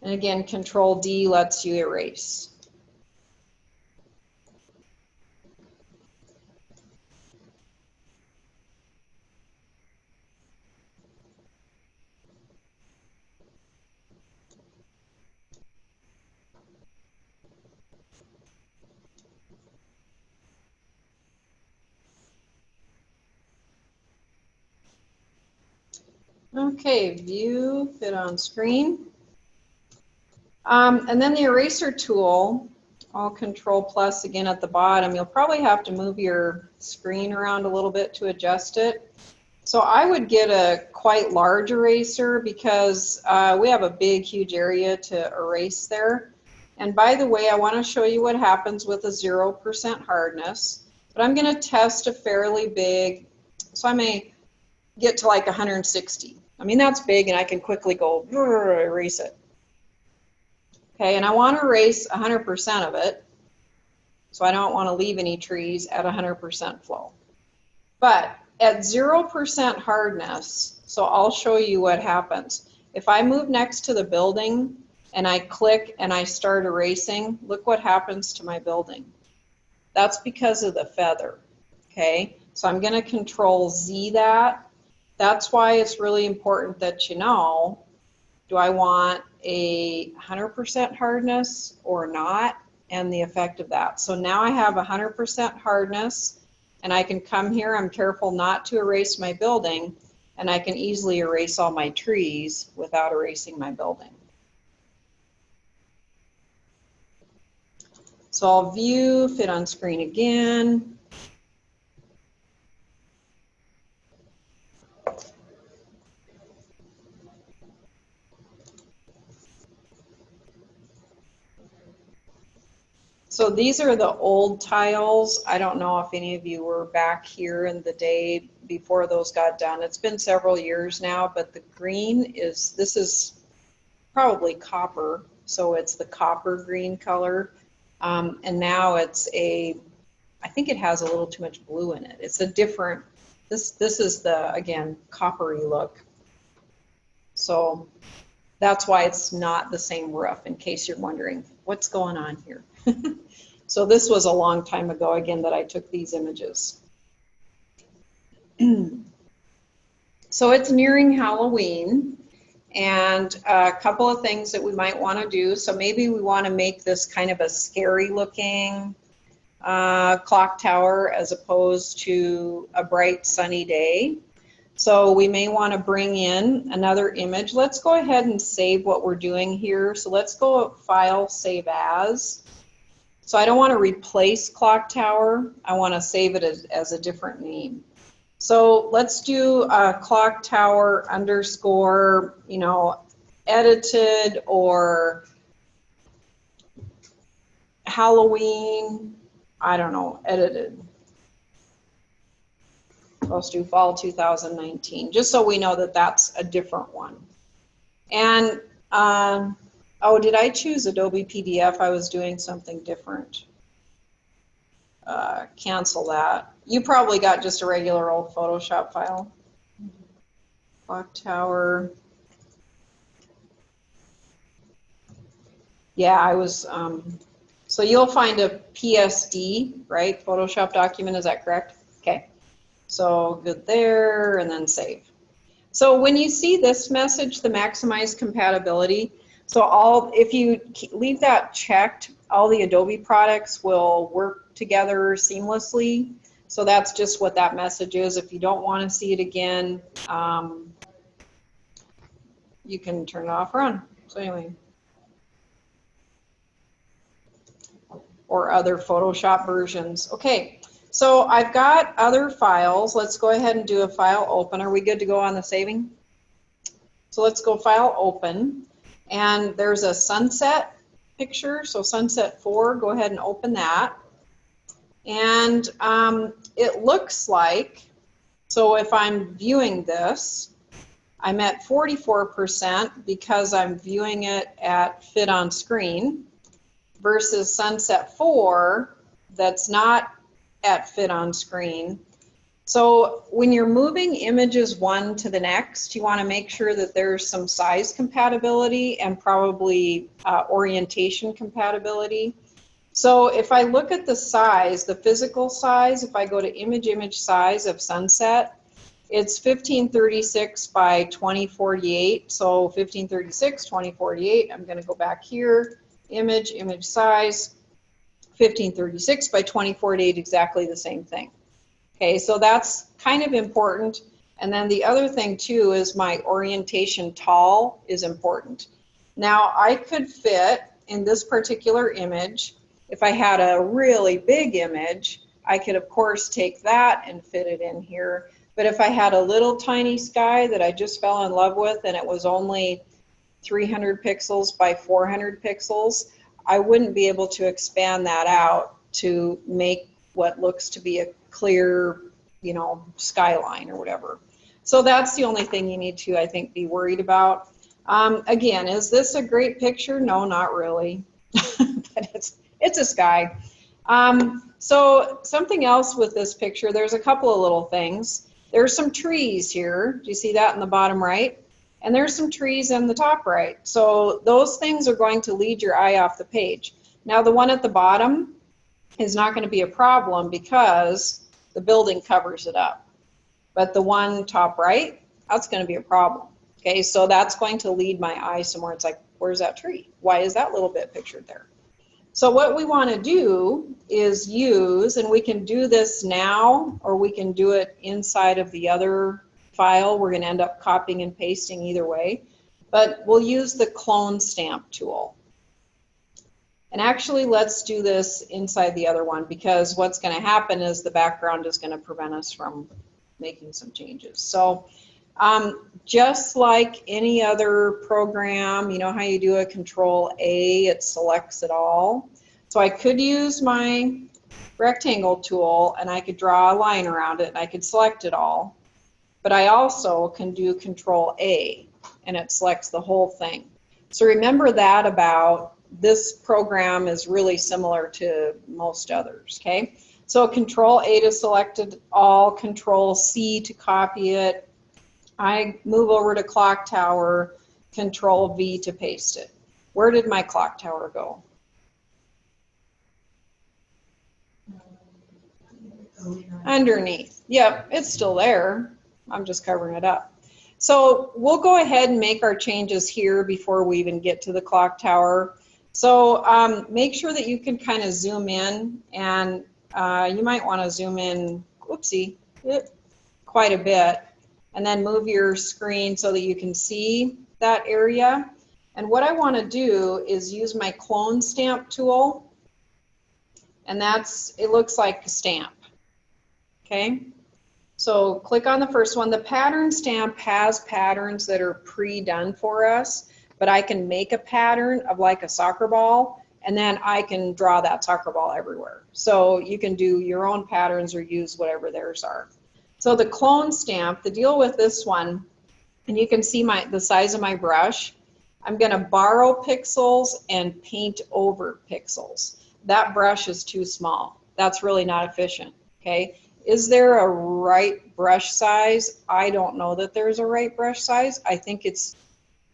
And again, Control D lets you erase. Okay, view, fit on screen. And then the eraser tool, I'll Control plus again at the bottom. You'll probably have to move your screen around a little bit to adjust it. So I would get a quite large eraser because we have a big, huge area to erase there. And by the way, I want to show you what happens with a 0% hardness. But I'm going to test a fairly big, so I may get to like 160. I mean, that's big, and I can quickly go erase it. Okay, and I want to erase 100% of it, so I don't want to leave any trees at 100% flow. But at 0% hardness, so I'll show you what happens. If I move next to the building and I click and I start erasing, look what happens to my building. That's because of the feather, okay? So I'm going to Control Z that. That's why it's really important that you know, do I want a 100% hardness or not, and the effect of that. So now I have 100% hardness, and I can come here, I'm careful not to erase my building, and I can easily erase all my trees without erasing my building. So I'll view, fit on screen again. So these are the old tiles. I don't know if any of you were back here in the day before those got done. It's been several years now, but the green is, this is probably copper, so it's the copper green color. And now it's a, I think it has a little too much blue in it. It's a different, this is the, again, coppery look. So that's why it's not the same roof, in case you're wondering what's going on here. So this was a long time ago, again, that I took these images. So it's nearing Halloween, and a couple of things that we might want to do. So maybe we want to make this kind of a scary looking clock tower as opposed to a bright sunny day. So we may want to bring in another image. Let's go ahead and save what we're doing here. So let's go File, Save As. So I don't want to replace clock tower. I want to save it as a different name. So let's do clock tower underscore, you know, edited or Halloween, I don't know, edited. Let's do fall 2019, just so we know that that's a different one. And oh, did I choose Adobe PDF? I was doing something different. Cancel that. You probably got just a regular old Photoshop file. Clock tower. Yeah, I was, so you'll find a PSD, right? Photoshop document, is that correct? Okay. So good there, and then save. So when you see this message, the maximize compatibility, so if you leave that checked, all the Adobe products will work together seamlessly. So that's just what that message is. If you don't want to see it again, you can turn it off or on. So anyway. Or other Photoshop versions. Okay, so I've got other files. Let's go ahead and do a file open. Are we good to go on the saving? So let's go file open. And there's a sunset picture. So sunset 4, go ahead and open that. And it looks like, so if I'm viewing this, I'm at 44% because I'm viewing it at fit on screen, versus sunset 4 that's not at fit on screen. So when you're moving images one to the next, you want to make sure that there's some size compatibility and probably orientation compatibility. So if I look at the size, the physical size, if I go to image size of sunset, it's 1536 by 2048. So 1536, 2048, I'm going to go back here. Image size, 1536 by 2048, exactly the same thing. Okay, so that's kind of important. And then the other thing too is my orientation tall is important. Now I could fit in this particular image, if I had a really big image, I could of course take that and fit it in here. But if I had a little tiny sky that I just fell in love with and it was only 300 pixels by 400 pixels, I wouldn't be able to expand that out to make what looks to be a clear, you know, skyline or whatever. So that's the only thing you need to, I think, be worried about. Again, is this a great picture? No, not really, but it's a sky. So something else with this picture, there's a couple of little things. There's some trees here. Do you see that in the bottom right? And there's some trees in the top right. So those things are going to lead your eye off the page. Now the one at the bottom is not going to be a problem because the building covers it up. But the one top right, that's going to be a problem. Okay, so that's going to lead my eye somewhere. It's like, where's that tree? Why is that little bit pictured there? So what we want to do is use, and we can do this now, or we can do it inside of the other file. We're going to end up copying and pasting either way, but we'll use the clone stamp tool. And actually, let's do this inside the other one, because what's going to happen is the background is going to prevent us from making some changes. So just like any other program, you know how you do a Control A, it selects it all. So I could use my rectangle tool and I could draw a line around it and I could select it all. But I also can do Control A and it selects the whole thing. So remember that about this program is really similar to most others, okay? So Control A to select it all, Control C to copy it. I move over to clock tower, Control V to paste it. Where did my clock tower go? Underneath. Yep, it's still there. I'm just covering it up. So we'll go ahead and make our changes here before we even get to the clock tower. So make sure that you can kind of zoom in, and you might want to zoom in, whoopsie, quite a bit, and then move your screen so that you can see that area. And what I want to do is use my clone stamp tool, and it looks like a stamp. Okay, so click on the first one. The pattern stamp has patterns that are pre-done for us, but I can make a pattern of like a soccer ball, and then I can draw that soccer ball everywhere. So you can do your own patterns or use whatever theirs are. So the clone stamp, the deal with this one, and you can see the size of my brush, I'm going to borrow pixels and paint over pixels. That brush is too small. That's really not efficient, okay? Is there a right brush size? I don't know that there's a right brush size. I think it's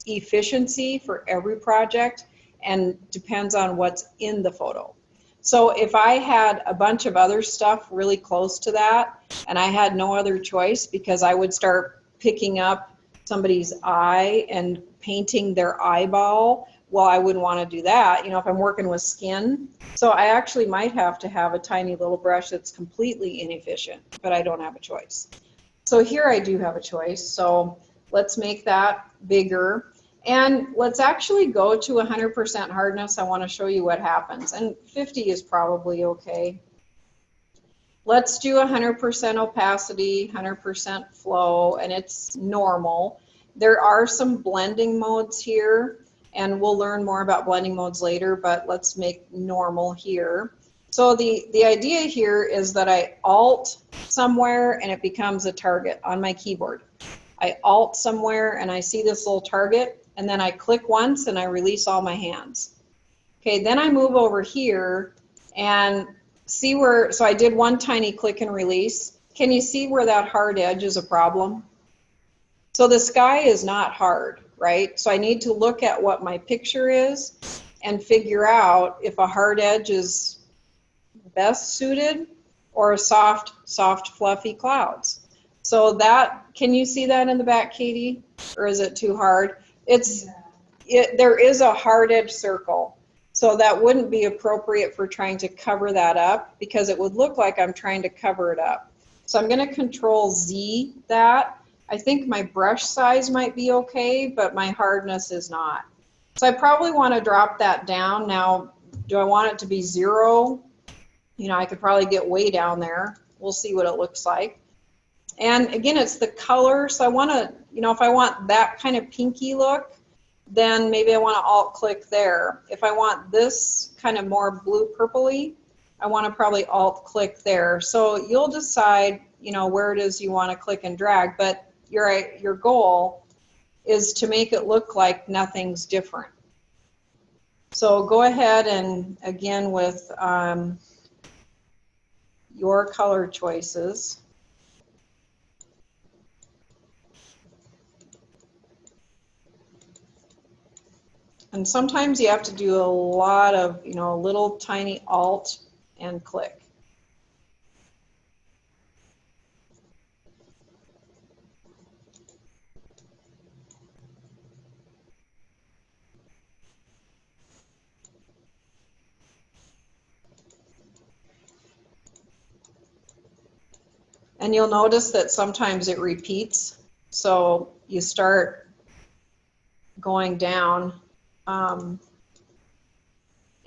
efficiency for every project. and depends on what's in the photo. So if I had a bunch of other stuff really close to that and I had no other choice, because I would start picking up somebody's eye and painting their eyeball, well, I wouldn't want to do that, you know, if I'm working with skin. So I actually might have to have a tiny little brush that's completely inefficient, but I don't have a choice. So here I do have a choice. So let's make that bigger. And let's actually go to 100% hardness. I want to show you what happens. And 50 is probably okay. Let's do 100% opacity, 100% flow, and it's normal. There are some blending modes here, and we'll learn more about blending modes later, but let's make normal here. So the idea here is that I Alt somewhere and it becomes a target on my keyboard. I Alt somewhere and I see this little target, and then I click once and I release all my hands. Okay, then I move over here and see where, so I did one tiny click and release. Can you see where that hard edge is a problem? So the sky is not hard, right? So I need to look at what my picture is and figure out if a hard edge is best suited or a soft, fluffy clouds. So that, can you see that in the back, Katie? Or is it too hard? There is a hard edge circle. So that wouldn't be appropriate for trying to cover that up, because it would look like I'm trying to cover it up. So I'm going to Control Z that. I think my brush size might be okay, but my hardness is not. So I probably want to drop that down. Now, do I want it to be 0? You know, I could probably get way down there. We'll see what it looks like. And again, it's the color. So I want to, you know, if I want that kind of pinky look, then maybe I want to Alt click there. If I want this kind of more blue purpley, I want to probably Alt click there. So you'll decide, you know, where it is you want to click and drag, but your goal is to make it look like nothing's different. So go ahead and again with your color choices. And sometimes you have to do a lot of, you know, a little tiny Alt and click. And you'll notice that sometimes it repeats. So you start going down.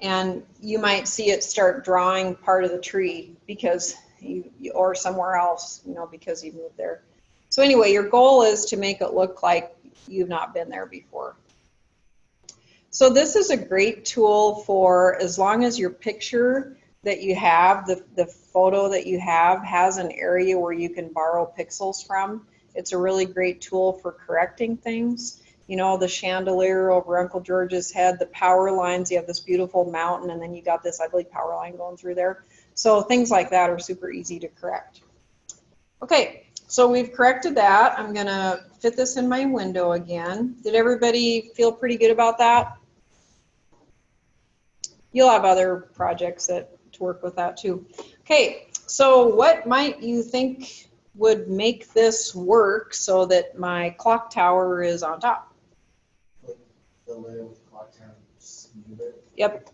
And you might see it start drawing part of the tree because or somewhere else, you know, because you moved there. So anyway, your goal is to make it look like you've not been there before. So this is a great tool for as long as your picture that you have, the photo that you have has an area where you can borrow pixels from. It's a really great tool for correcting things. You know, the chandelier over Uncle George's head, the power lines, you have this beautiful mountain and then you got this ugly power line going through there. So things like that are super easy to correct. Okay, so we've corrected that. I'm gonna fit this in my window again. Did everybody feel pretty good about that? You'll have other projects to work with that too. Okay, so what might you think would make this work so that my clock tower is on top? The layer with the clock tower, smooth it. Yep.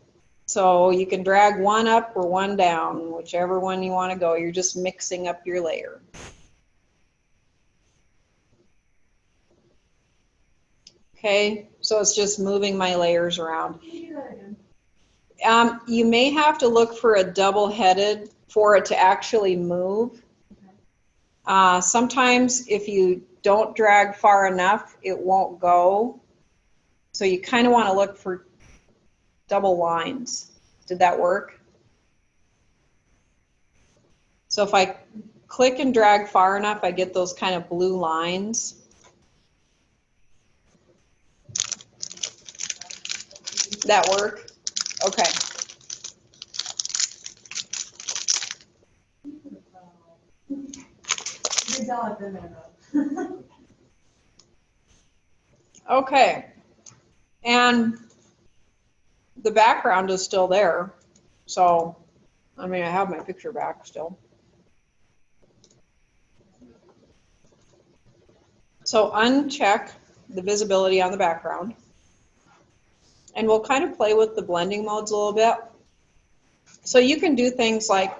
So you can drag one up or one down, whichever one you want to go. You're just mixing up your layer. Okay, so it's just moving my layers around. You may have to look for a double-headed for it to actually move. Sometimes if you don't drag far enough, it won't go. So you kind of want to look for double lines. Did that work? So if I click and drag far enough, I get those kind of blue lines. That work? Okay. Okay. And the background is still there. So, I mean, I have my picture back still. So uncheck the visibility on the background. And we'll kind of play with the blending modes a little bit. So you can do things like,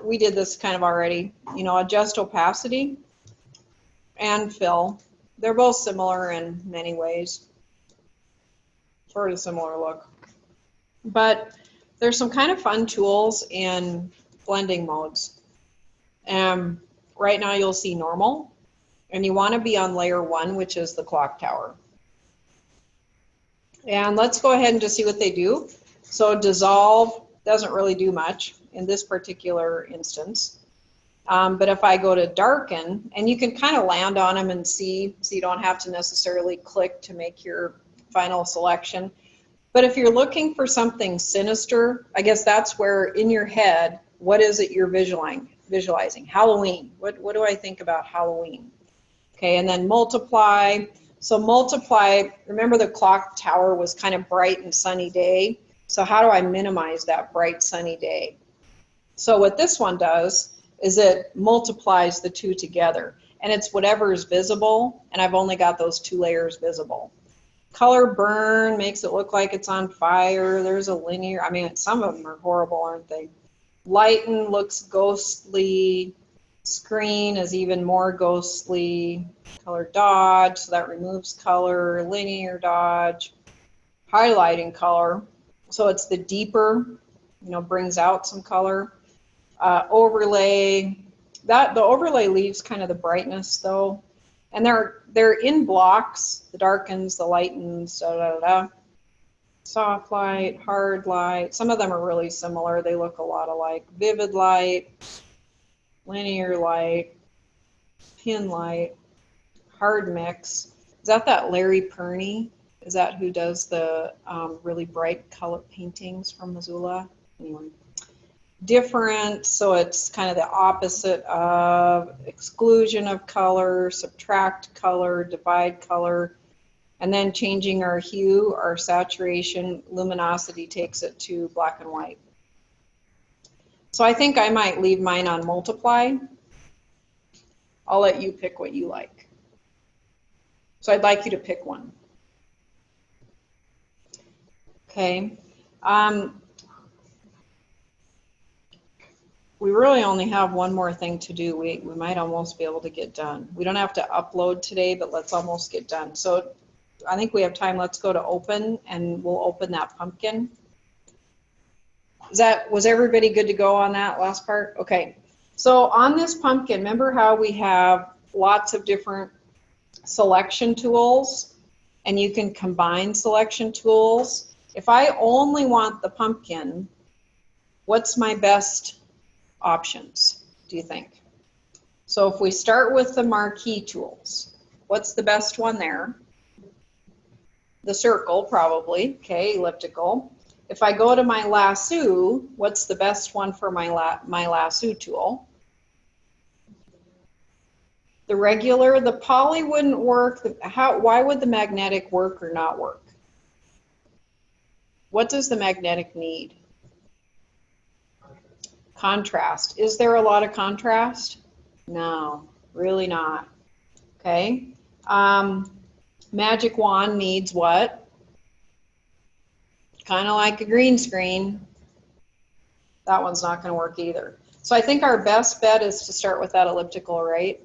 we did this kind of already, you know, adjust opacity and fill. They're both similar in many ways. Sort of similar look. But there's some kind of fun tools in blending modes. Right now you'll see normal, and you want to be on layer 1, which is the clock tower. And let's go ahead and just see what they do. So dissolve doesn't really do much in this particular instance. But if I go to darken, and you can kind of land on them and see, so you don't have to necessarily click to make your final selection. But if you're looking for something sinister, I guess that's where in your head, what is it you're visualizing? Halloween. What do I think about Halloween? Okay, and then multiply. So multiply, remember the clock tower was kind of bright and sunny day. So how do I minimize that bright sunny day? So what this one does is it multiplies the two together, and it's whatever is visible, and I've only got those 2 layers visible. Color burn makes it look like it's on fire. There's a linear, I mean, some of them are horrible, aren't they? Lighten looks ghostly. Screen is even more ghostly. Color dodge, so that removes color. Linear dodge. Highlighting color, so it's the deeper, you know, brings out some color. Overlay, the overlay leaves kind of the brightness though. And they're in blocks, the darkens, the lightens, da da da. Soft light, hard light. Some of them are really similar. They look a lot alike. Vivid light, linear light, pin light, hard mix. Is that Larry Perney? Is that who does the really bright color paintings from Missoula? Anyway. Different, so it's kind of the opposite of exclusion of color, subtract color, divide color, and then changing our hue, our saturation, luminosity takes it to black and white. So I think I might leave mine on multiply. I'll let you pick what you like. So I'd like you to pick one. Okay. We really only have one more thing to do. We might almost be able to get done. We don't have to upload today, but let's almost get done. So I think we have time. Let's go to open, and we'll open that pumpkin. Was everybody good to go on that last part? Okay. So on this pumpkin, remember how we have lots of different selection tools, and you can combine selection tools. If I only want the pumpkin, what's my best options, do you think? So if we start with the marquee tools, what's the best one there? The circle, probably. Okay, elliptical. If I go to my lasso, what's the best one for my lasso tool? The regular. The poly wouldn't work. Why would the magnetic work or not work? What does the magnetic need? Contrast. Is there a lot of contrast? No, really not. Okay. Magic wand needs what? Kind of like a green screen. That one's not going to work either. So I think our best bet is to start with that elliptical, right?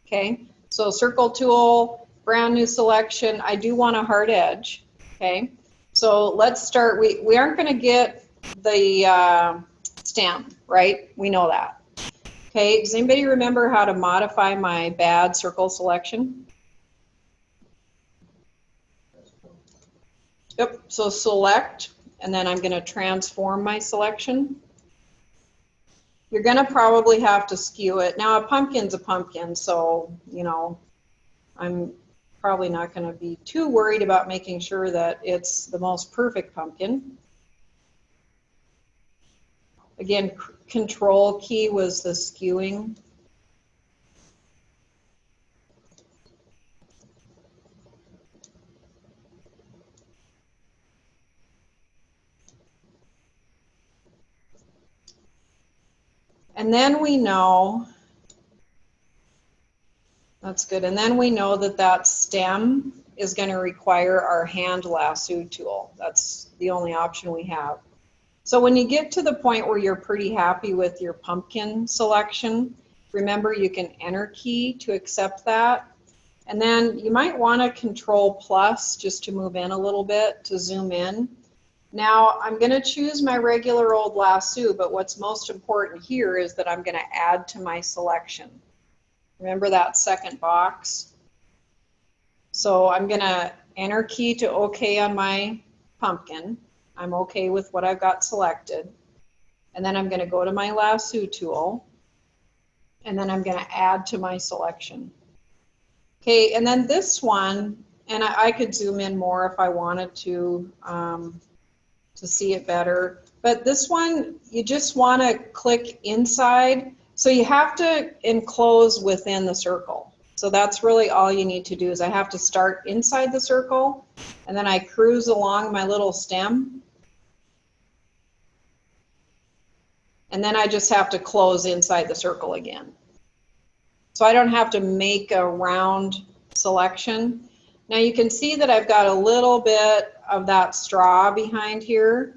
Okay. So circle tool, brand new selection. I do want a hard edge. Okay. So let's start. We aren't going to get the stem, right? We know that. Okay, does anybody remember how to modify my bad circle selection? Yep, so select, and then I'm going to transform my selection. You're going to probably have to skew it. Now, a pumpkin's a pumpkin, so, you know, I'm probably not going to be too worried about making sure that it's the most perfect pumpkin. Again, control key was the skewing. And then we know, that's good, and then we know that that stem is going to require our hand lasso tool. That's the only option we have. So when you get to the point where you're pretty happy with your pumpkin selection, remember you can enter key to accept that. And then you might want to control plus just to move in a little bit to zoom in. Now I'm going to choose my regular old lasso, but what's most important here is that I'm going to add to my selection. Remember that second box? So I'm going to enter key to OK on my pumpkin. I'm okay with what I've got selected. And then I'm going to go to my lasso tool. And then I'm going to add to my selection. Okay, and then this one, and I could zoom in more if I wanted to see it better. But this one, you just want to click inside. So you have to enclose within the circle. So that's really all you need to do is I have to start inside the circle, and then I cruise along my little stem. And then I just have to close inside the circle again. So I don't have to make a round selection. Now you can see that I've got a little bit of that straw behind here.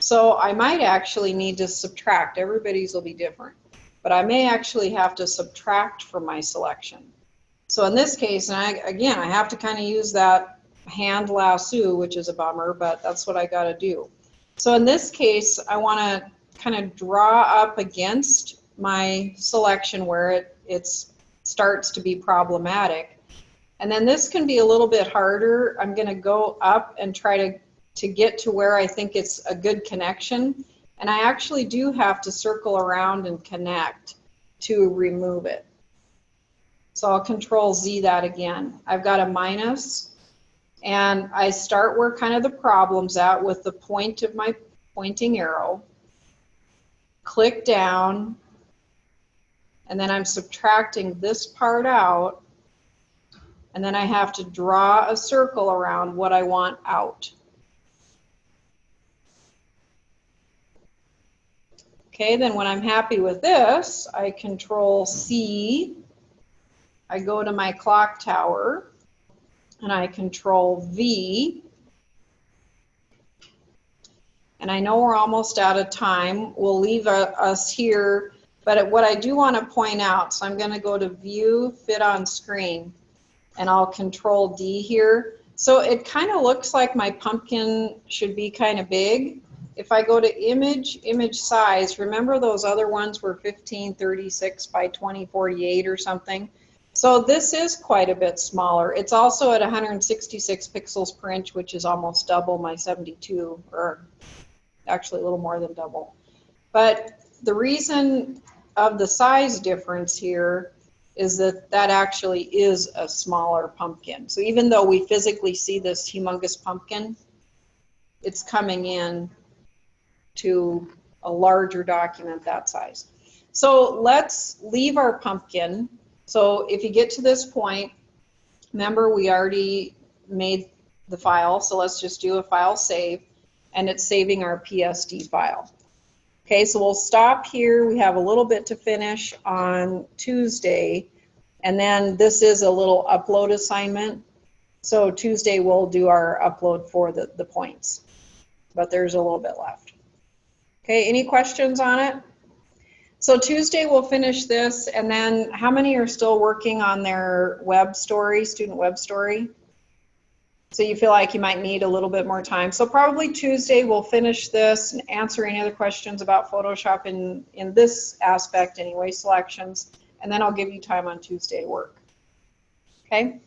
So I might actually need to subtract. Everybody's will be different. But I may actually have to subtract from my selection. So in this case, and again, I have to kind of use that hand lasso, which is a bummer, but that's what I got to do. So in this case, I want to kind of draw up against my selection where it starts to be problematic. And then this can be a little bit harder. I'm going to go up and try to get to where I think it's a good connection. And I actually do have to circle around and connect to remove it. So I'll Control Z that again. I've got a minus, and I start where kind of the problem's at with the point of my pointing arrow. Click down, and then I'm subtracting this part out, and then I have to draw a circle around what I want out. Okay, then when I'm happy with this, I Control C, I go to my clock tower, and I Control V. And I know we're almost out of time. We'll leave us here, but what I do want to point out, so I'm going to go to View, Fit on Screen, and I'll Control D here. So it kind of looks like my pumpkin should be kind of big. If I go to Image, Image Size, remember those other ones were 1536 by 2048 or something? So this is quite a bit smaller. It's also at 166 pixels per inch, which is almost double my 72, or actually a little more than double. But the reason of the size difference here is that that actually is a smaller pumpkin. So even though we physically see this humongous pumpkin, it's coming in to a larger document that size. So let's leave our pumpkin. So if you get to this point, remember we already made the file, so let's just do a file save, and it's saving our PSD file. Okay, so we'll stop here. We have a little bit to finish on Tuesday, and then this is a little upload assignment. So Tuesday we'll do our upload for the points, but there's a little bit left. Okay, any questions on it? So Tuesday we'll finish this, and then how many are still working on their web story, student web story? So you feel like you might need a little bit more time. So probably Tuesday we'll finish this and answer any other questions about Photoshop in this aspect anyway, selections, and then I'll give you time on Tuesday to work. Okay?